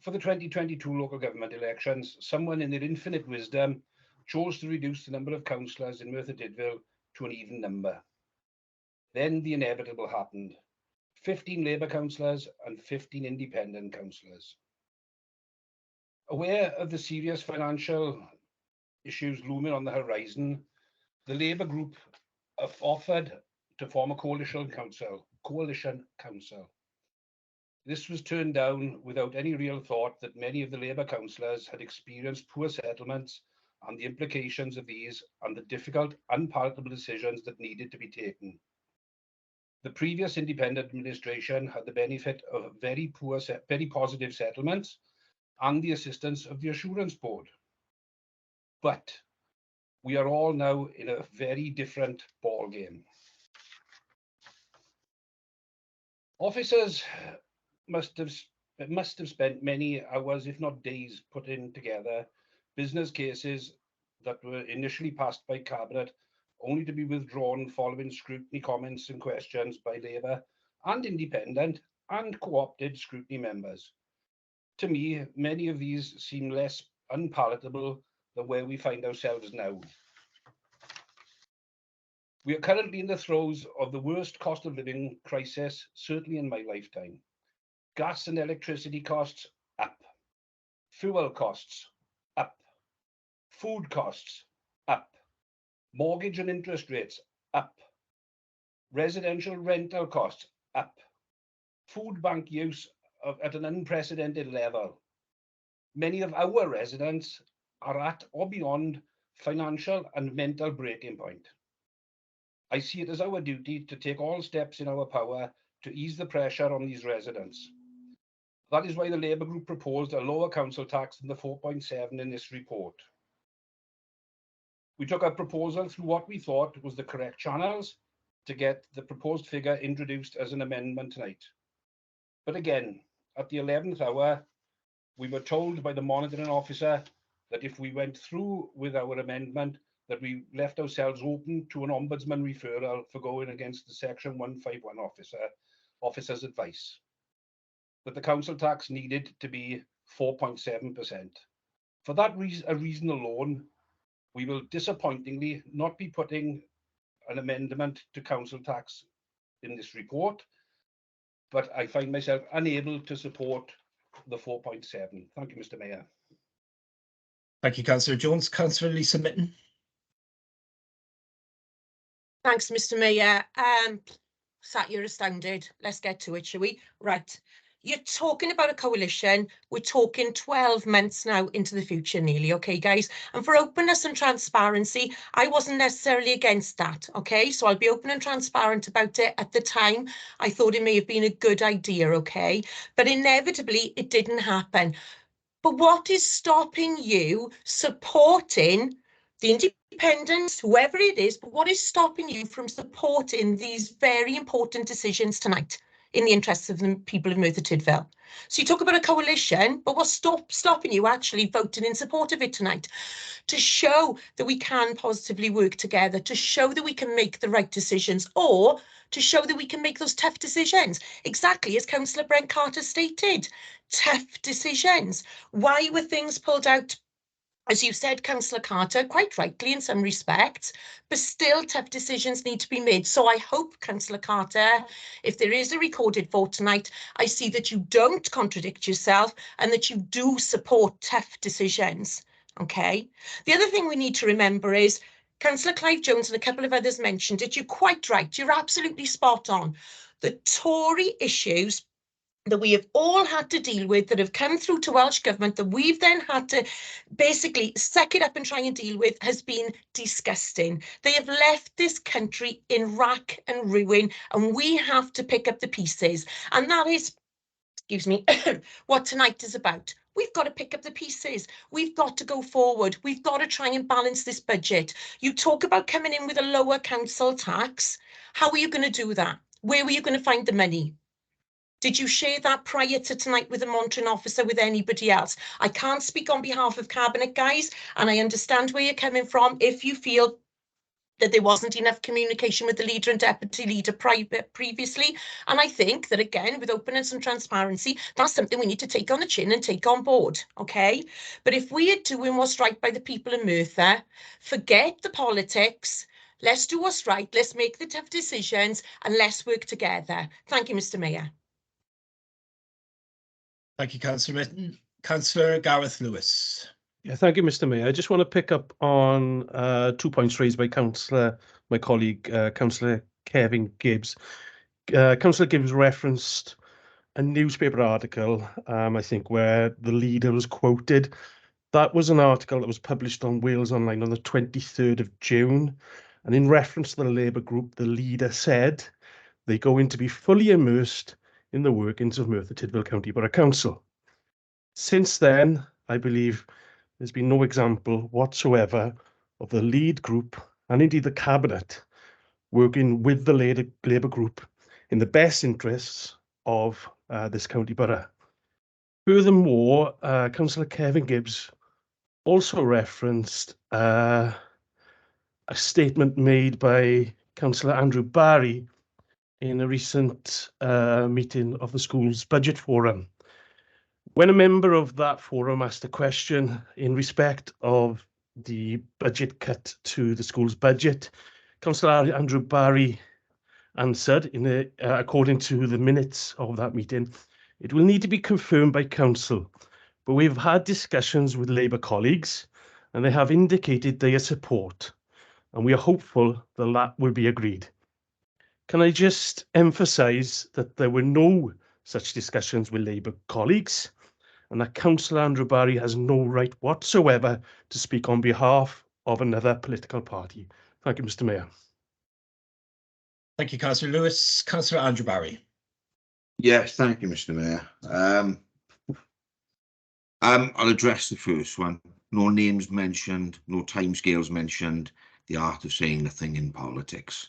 For the 2022 local government elections, someone in their infinite wisdom chose to reduce the number of councillors in Merthyr Tydfil to an even number. Then the inevitable happened. 15 Labour councillors and 15 independent councillors. Aware of the serious financial issues looming on the horizon, the Labour group have offered to form a coalition council. This was turned down without any real thought that many of the Labour councillors had experienced poor settlements and the implications of these and the difficult, unpalatable decisions that needed to be taken. The previous independent administration had the benefit of very positive settlements and the assistance of the Assurance Board. But we are all now in a very different ballgame. Officers must have spent many hours, if not days, putting together business cases that were initially passed by Cabinet, only to be withdrawn following scrutiny comments and questions by Labour and independent and co-opted scrutiny members. To me, many of these seem less unpalatable than where we find ourselves now. We are currently in the throes of the worst cost of living crisis, certainly in my lifetime. Gas and electricity costs up, fuel costs up, food costs up, mortgage and interest rates up, residential rental costs up, food bank use at an unprecedented level. Many of our residents are at or beyond financial and mental breaking point. I see it as our duty to take all steps in our power to ease the pressure on these residents. That is why the Labour group proposed a lower council tax than the 4.7 in this report. We took our proposal through what we thought was the correct channels to get the proposed figure introduced as an amendment tonight. But again, at the 11th hour, we were told by the monitoring officer that if we went through with our amendment, that we left ourselves open to an ombudsman referral for going against the Section 151 officer's advice, that the council tax needed to be 4.7%. For that reason alone, we will disappointingly not be putting an amendment to council tax in this report, but I find myself unable to support the 4.7. Thank you, Mr. Mayor. Thank you, Councillor Jones. Councillor Lisa Mitton. Thanks, Mr. Mayor. Sat here astounded. Let's get to it, shall we? Right. You're talking about a coalition. We're talking 12 months now into the future nearly, okay, guys? And for openness and transparency, I wasn't necessarily against that, okay? So I'll be open and transparent about it. At the time, I thought it may have been a good idea, okay? But inevitably, it didn't happen. But what is stopping you supporting the independents, whoever it is, but what is stopping you from supporting these very important decisions tonight in the interests of the people of Merthyr Tydfil? So you talk about a coalition, but what's stopping you actually voting in support of it tonight? To show that we can positively work together, to show that we can make the right decisions, or to show that we can make those tough decisions. Exactly as Councillor Brent Carter stated, tough decisions. Why were things pulled out? As you said, Councillor Carter, quite rightly in some respects, but still tough decisions need to be made. So I hope, Councillor Carter, if there is a recorded vote tonight, I see that you don't contradict yourself and that you do support tough decisions. Okay. The other thing we need to remember is Councillor Clive Jones and a couple of others mentioned it. You're quite right. You're absolutely spot on. The Tory issues that we have all had to deal with, that have come through to Welsh Government, that we've then had to basically suck it up and try and deal with, has been disgusting. They have left this country in rack and ruin, and we have to pick up the pieces. And that is, excuse me, what tonight is about. We've got to pick up the pieces. We've got to go forward. We've got to try and balance this budget. You talk about coming in with a lower council tax. How are you going to do that? Where were you going to find the money? Did you share that prior to tonight with a monitoring officer, with anybody else? I can't speak on behalf of Cabinet, guys, and I understand where you're coming from if you feel that there wasn't enough communication with the leader and deputy leader previously. And I think that, again, with openness and transparency, that's something we need to take on the chin and take on board, okay? But if we are doing what's right by the people of Merthyr, forget the politics, let's do what's right, let's make the tough decisions, and let's work together. Thank you, Mr. Mayor. Thank you, Councillor Mitten. Councillor Gareth Lewis. Yeah, thank you, Mr. Mayor. I just want to pick up on 2 points raised by my colleague, Councillor Kevin Gibbs. Councillor Gibbs referenced a newspaper article, I think, where the leader was quoted. That was an article that was published on Wales Online on the 23rd of June. And in reference to the Labour group, the leader said they're going to be fully immersed in the workings of Merthyr Tydfil County Borough Council. Since then, I believe there's been no example whatsoever of the lead group, and indeed the Cabinet, working with the Labour group in the best interests of this county borough. Furthermore, Councillor Kevin Gibbs also referenced a statement made by Councillor Andrew Barry in a recent meeting of the school's budget forum. When a member of that forum asked a question in respect of the budget cut to the school's budget, Councillor Andrew Barry answered, according to the minutes of that meeting, it will need to be confirmed by council, but we've had discussions with Labour colleagues and they have indicated their support, and we are hopeful that that will be agreed. Can I just emphasise that there were no such discussions with Labour colleagues, and that Councillor Andrew Barry has no right whatsoever to speak on behalf of another political party. Thank you, Mr. Mayor. Thank you, Councillor Lewis. Councillor Andrew Barry. Yes, thank you, Mr. Mayor. I'll address the first one. No names mentioned, no timescales mentioned, the art of saying nothing in politics.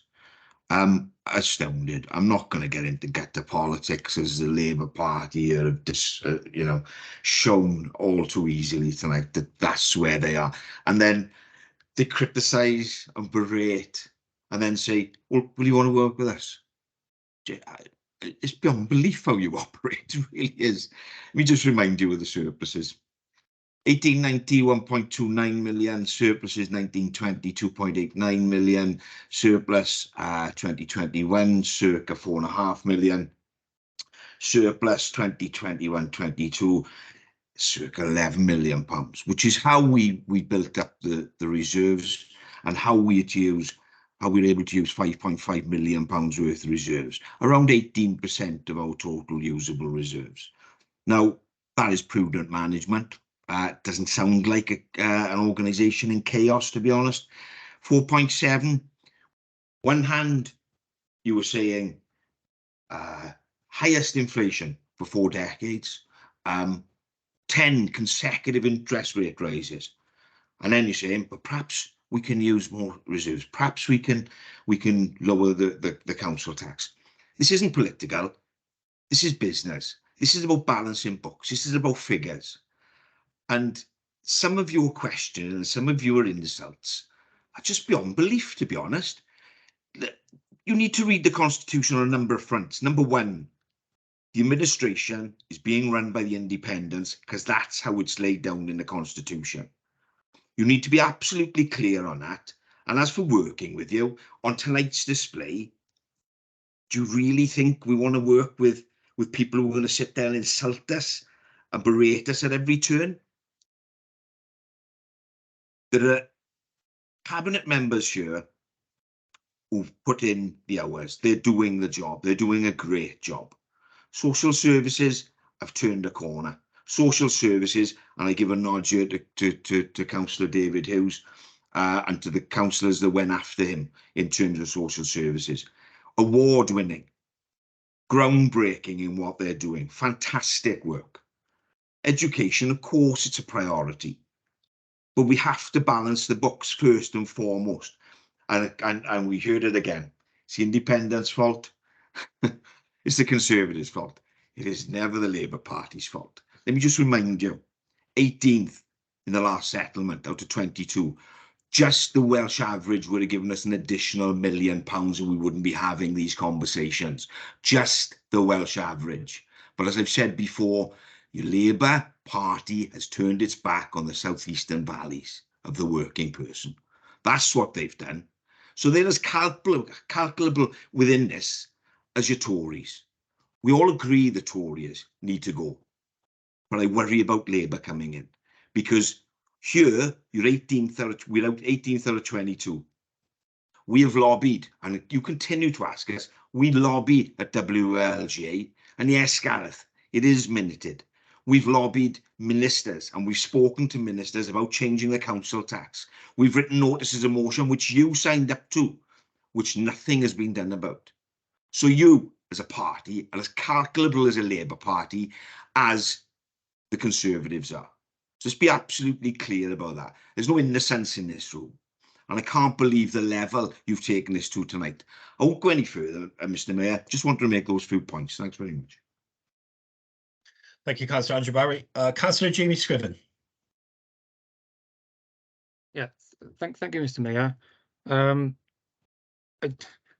Astounded. I'm not going to get into gutter politics, as the Labour Party have shown all too easily tonight that that's where they are. And then they criticise and berate and then say, well, will you want to work with us? It's beyond belief how you operate, it really is. Let me just remind you of the surpluses. 1890, 1.29 million, surpluses 1920, 2.89 million, surplus 2021, circa 4.5 million, surplus 2021-22, circa 11 million pounds, which is how we built up the reserves and how we were able to use 5.5 million pounds worth of reserves, around 18% of our total usable reserves. Now, that is prudent management. Doesn't sound like an organisation in chaos, to be honest. 4.7. One hand, you were saying highest inflation for 4 decades. 10 consecutive interest rate rises. And then you're saying, but perhaps we can use more reserves. Perhaps we can lower the council tax. This isn't political. This is business. This is about balancing books. This is about figures. And some of your questions and some of your insults are just beyond belief, to be honest. You need to read the Constitution on a number of fronts. Number one, the administration is being run by the independents because that's how it's laid down in the Constitution. You need to be absolutely clear on that. And as for working with you on tonight's display, do you really think we want to work with people who are going to sit there and insult us and berate us at every turn? There are cabinet members here who've put in the hours. They're doing the job. They're doing a great job. Social services have turned a corner. Social services, and I give a nod here to Councillor David Hughes and to the councillors that went after him in terms of social services. Award-winning, groundbreaking in what they're doing. Fantastic work. Education, of course, it's a priority. But we have to balance the books first and foremost. And we heard it again. It's the independents' fault. It's the Conservatives' fault. It is never the Labour Party's fault. Let me just remind you, 18th in the last settlement out of 22. Just the Welsh average would have given us an additional £1 million and we wouldn't be having these conversations. Just the Welsh average. But as I've said before, your Labour Party has turned its back on the southeastern valleys of the working person. That's what they've done. So they're as calculable within this as your Tories. We all agree the Tories need to go. But I worry about Labour coming in. Because here, we're out 18th out of 22. We have lobbied, and you continue to ask us, we lobbied at WLGA, and yes, Gareth, it is minuted. We've lobbied ministers, and we've spoken to ministers about changing the council tax. We've written notices of motion, which you signed up to, which nothing has been done about. So you, as a party, are as calculable as a Labour Party as the Conservatives are. Just be absolutely clear about that. There's no innocence in this room. And I can't believe the level you've taken this to tonight. I won't go any further, Mr. Mayor. Just want to make those few points. Thanks very much. Thank you, Councillor Andrew Barry. Councillor Jamie Scriven. Yeah, thank you, Mr. Mayor.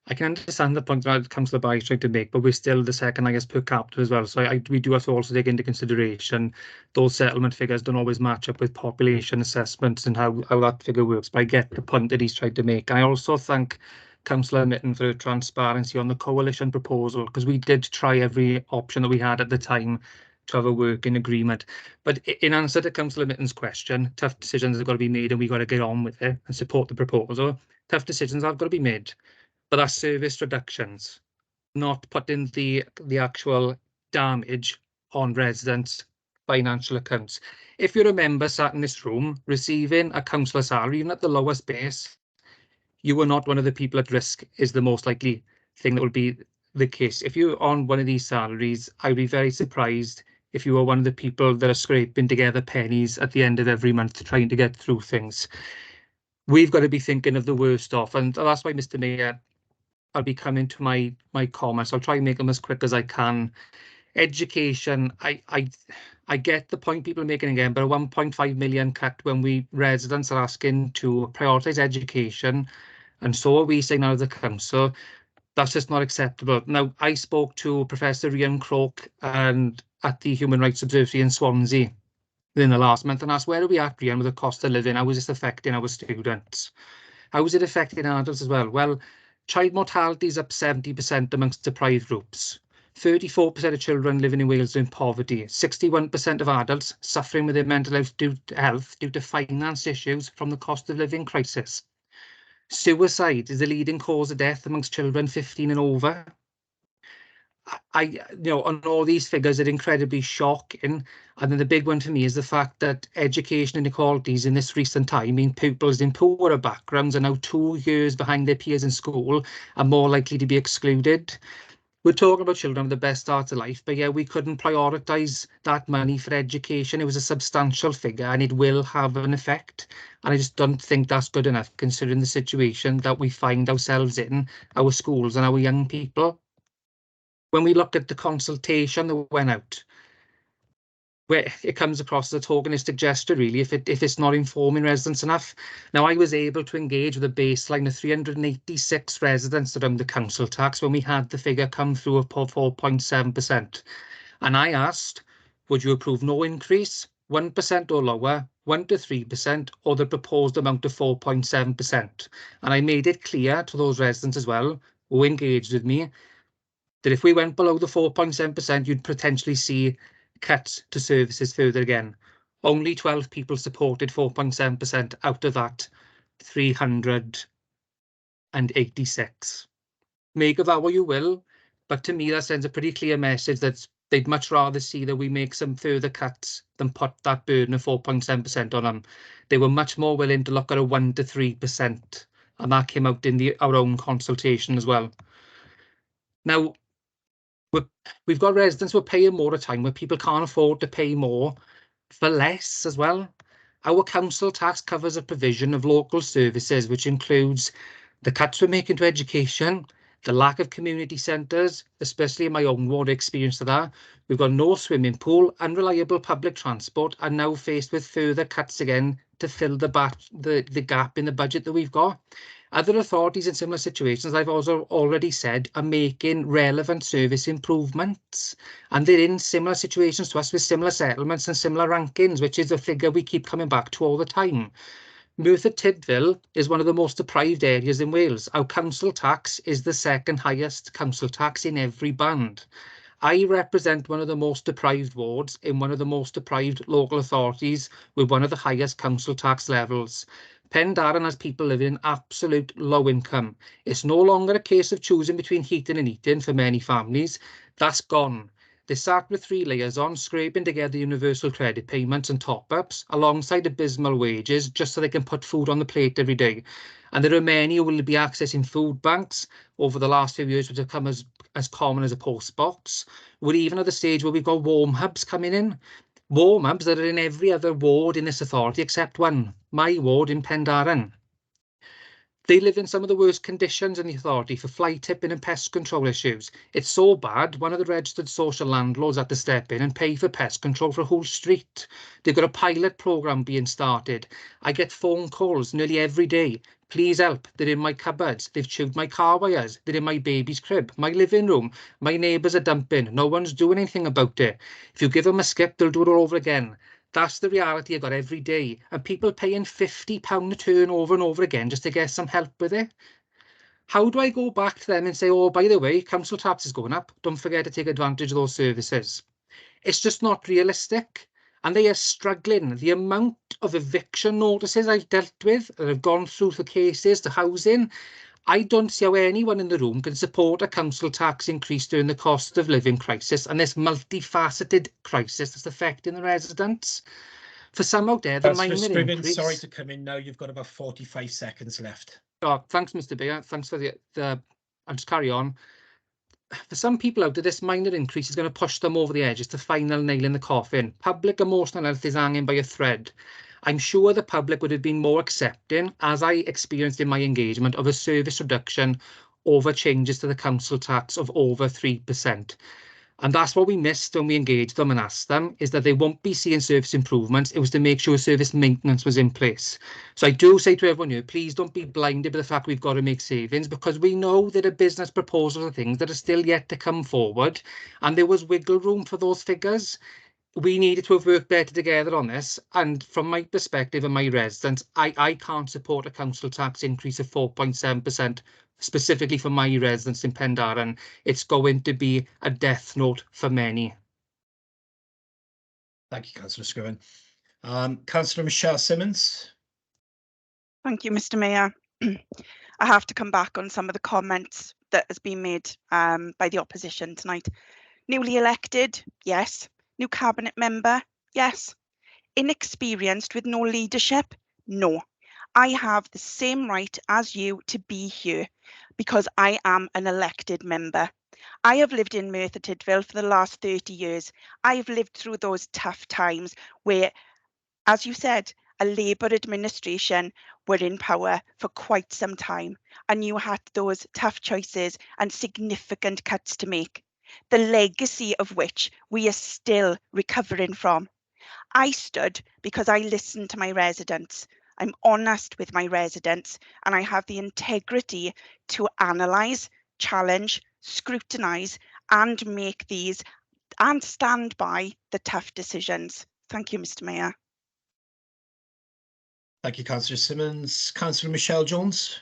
I can understand the point that Councillor Barry is trying to make, but we're still the second highest per capita as well. So we do have to also take into consideration those settlement figures don't always match up with population assessments and how that figure works. But I get the point that he's tried to make. I also thank Councillor Mitten for transparency on the coalition proposal, because we did try every option that we had at the time to have a working agreement. But in answer to Councillor Mitten's question, tough decisions have got to be made and we've got to get on with it and support the proposal. Tough decisions have got to be made. But that's service reductions, not putting the actual damage on residents' financial accounts. If you're a member sat in this room receiving a councillor salary, even at the lowest base, you are not one of the people at risk, is the most likely thing that will be the case. If you're on one of these salaries, I'd be very surprised if you are one of the people that are scraping together pennies at the end of every month trying to get through things. We've got to be thinking of the worst off, and that's why, Mr. Mayor, I'll be coming to my comments. I'll try and make them as quick as I can. Education, I get the point people are making again, but a 1.5 million cut when we residents are asking to prioritise education, and so are we saying out of the council. That's just not acceptable. Now, I spoke to Professor Ian Croke and at the Human Rights Observatory in Swansea in the last month and asked, where are we at, Ian, with the cost of living? How is this affecting our students? How is it affecting adults as well? Well, child mortality is up 70% amongst deprived groups. 34% of children living in Wales are in poverty. 61% of adults suffering with their mental health due to finance issues from the cost of living crisis. Suicide is the leading cause of death amongst children 15 and over. On all these figures are incredibly shocking. And then the big one for me is the fact that education inequalities in this recent time mean pupils in poorer backgrounds are now 2 years behind their peers in school are more likely to be excluded. we're talking about children with the best start of life, but yeah, we couldn't prioritise that money for education. It was a substantial figure and it will have an effect. And I just don't think that's good enough considering the situation that we find ourselves in, our schools and our young people. When we looked at the consultation that went out, where it comes across as a tokenistic gesture, really, if it's not informing residents enough. Now, I was able to engage with a baseline of 386 residents around the council tax when we had the figure come through of 4.7%. And I asked, would you approve no increase, 1% or lower, 1 to 3%, or the proposed amount of 4.7%? And I made it clear to those residents as well, who engaged with me, that if we went below the 4.7%, you'd potentially see cuts to services further again. Only 12 people supported 4.7% out of that 386. Make of that what you will, but to me that sends a pretty clear message that they'd much rather see that we make some further cuts than put that burden of 4.7% on them. They were much more willing to look at a 1 to 3%, and that came out in our own consultation as well. Now, we've got residents who are paying more at a time where people can't afford to pay more for less as well. Our council tax covers a provision of local services, which includes the cuts we're making to education, the lack of community centres, especially in my own ward experience of that. We've got no swimming pool, unreliable public transport, and now faced with further cuts again to fill the gap in the budget that we've got. Other authorities in similar situations, I've also already said, are making relevant service improvements, and they're in similar situations to us with similar settlements and similar rankings, which is a figure we keep coming back to all the time. Merthyr Tydfil is one of the most deprived areas in Wales. Our council tax is the second highest council tax in every band. I represent one of the most deprived wards in one of the most deprived local authorities with one of the highest council tax levels. Pendarren has people living in absolute low income. It's no longer a case of choosing between heating and eating for many families. That's gone. They sat with 3 layers on, scraping together universal credit payments and top-ups alongside abysmal wages just so they can put food on the plate every day. And there are many who will be accessing food banks over the last few years, which have come as common as a post box. We're even at the stage where we've got warm hubs coming in. Warm hubs that are in every other ward in this authority except one, my ward in Pendarren. They live in some of the worst conditions in the authority for fly tipping and pest control issues. It's so bad, one of the registered social landlords had to step in and pay for pest control for a whole street. They've got a pilot programme being started. I get phone calls nearly every day. Please help, they're in my cupboards, they've chewed my car wires, they're in my baby's crib, my living room, my neighbours are dumping, no one's doing anything about it. If you give them a skip, they'll do it all over again. That's the reality I got every day, and people paying £50 a turn over and over again just to get some help with it. How do I go back to them and say, oh, by the way, council tax is going up, don't forget to take advantage of those services? It's just not realistic, and they are struggling. The amount of eviction notices I've dealt with that have gone through the cases to housing, I don't see how anyone in the room can support a council tax increase during the cost of living crisis and this multifaceted crisis that's affecting the residents. For some out there, the minor increase... Sorry to come in now. You've got about 45 seconds left. Oh, thanks, Mr. Beer. Thanks for the I'll just carry on. For some people out there, this minor increase is going to push them over the edge. It's the final nail in the coffin. Public emotional health is hanging by a thread. I'm sure the public would have been more accepting, as I experienced in my engagement, of a service reduction over changes to the council tax of over 3%. And that's what we missed when we engaged them and asked them, is that they won't be seeing service improvements. It was to make sure service maintenance was in place. So I do say to everyone here, please don't be blinded by the fact we've got to make savings, because we know there are business proposals and things that are still yet to come forward. And there was wiggle room for those figures. We needed to have worked better together on this, and from my perspective and my residents, I can't support a council tax increase of 4.7%, specifically for my residents in Pendarren. It's going to be a death note for many. Thank you, Councillor Scriven. Councillor Michelle Simmons. Thank you, Mr. Mayor. I have to come back on some of the comments that has been made by the opposition tonight. Newly elected, yes. New cabinet member, yes. Inexperienced with no leadership, no. I have the same right as you to be here because I am an elected member. I have lived in Merthyr Tydfil for the last 30 years. I've lived through those tough times where, as you said, a Labour administration were in power for quite some time, and you had those tough choices and significant cuts to make, the legacy of which we are still recovering from. I stood because I listened to my residents. I'm honest with my residents, and I have the integrity to analyse, challenge, scrutinise and make these and stand by the tough decisions. Thank you, Mr. Mayor. Thank you, Councillor Simmons. Councillor Michelle Jones.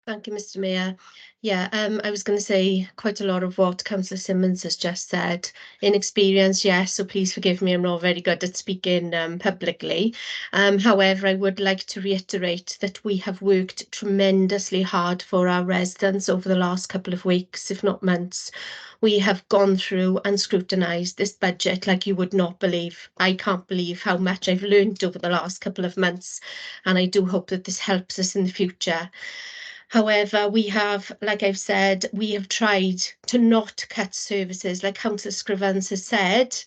Thank you, Mr. Mayor. Yeah, I was going to say quite a lot of what Councillor Simmons has just said. In experience, yes, so please forgive me, I'm not very good at speaking publicly. However, I would like to reiterate that we have worked tremendously hard for our residents over the last couple of weeks, if not months. We have gone through and scrutinised this budget like you would not believe. I can't believe how much I've learned over the last couple of months, and I do hope that this helps us in the future. However, we have, like I've said, we have tried to not cut services, like Councillor Scrivens has said.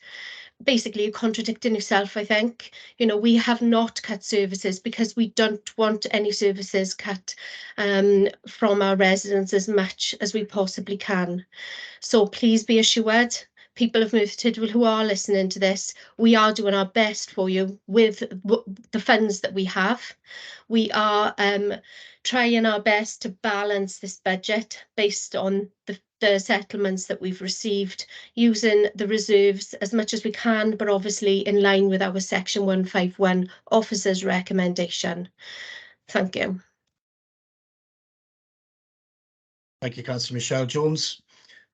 Basically, you're contradicting yourself, I think. You know, we have not cut services because we don't want any services cut from our residents as much as we possibly can. So please be assured, people of Merthyr Tydfil who are listening to this, we are doing our best for you with the funds that we have. We are trying our best to balance this budget based on the settlements that we've received, using the reserves as much as we can, but obviously in line with our Section 151 officer's recommendation. Thank you. Thank you, Councillor Michelle Jones.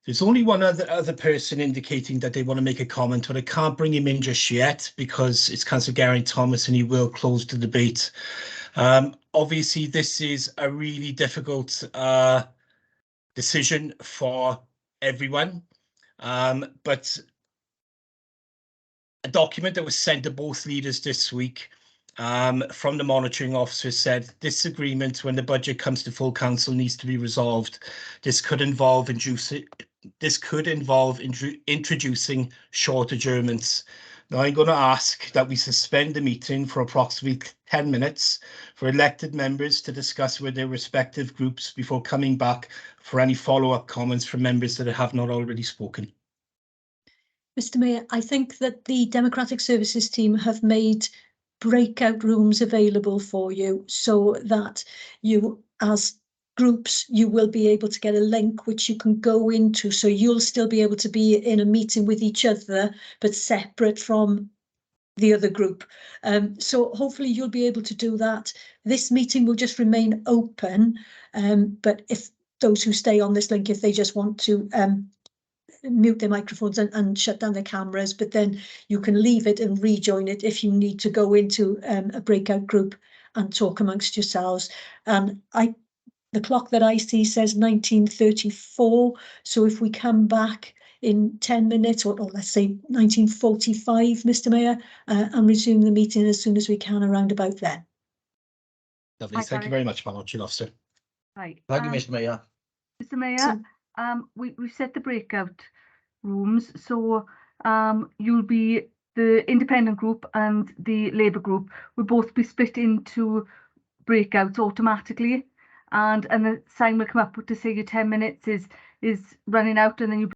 There's only one other person indicating that they want to make a comment, but I can't bring him in just yet because it's Councillor Geraint Thomas and he will close the debate. Obviously, this is a really difficult decision for everyone, but a document that was sent to both leaders this week from the monitoring officer said this agreement, when the budget comes to full council, needs to be resolved. This could involve introducing short adjournments. Now I'm going to ask that we suspend the meeting for approximately 10 minutes for elected members to discuss with their respective groups before coming back for any follow-up comments from members that have not already spoken. Mr. Mayor, I think that the Democratic Services team have made breakout rooms available for you so that you, as groups, you will be able to get a link which you can go into, so you'll still be able to be in a meeting with each other but separate from the other group. So hopefully you'll be able to do that. This meeting will just remain open, but if those who stay on this link, if they just want to mute their microphones and shut down their cameras, but then you can leave it and rejoin it if you need to go into a breakout group and talk amongst yourselves. The clock that I see says 1934, so if we come back in 10 minutes, or let's say 1945, Mr. Mayor, and resume the meeting as soon as we can around about then. Lovely, thank you very much, Monitoring Officer. Right. Thank you, Mr. Mayor. Mr. Mayor, we set the breakout rooms, so you'll be, the independent group and the Labour group will both be split into breakouts automatically, and the sign will come up to say your 10 minutes is running out, and then you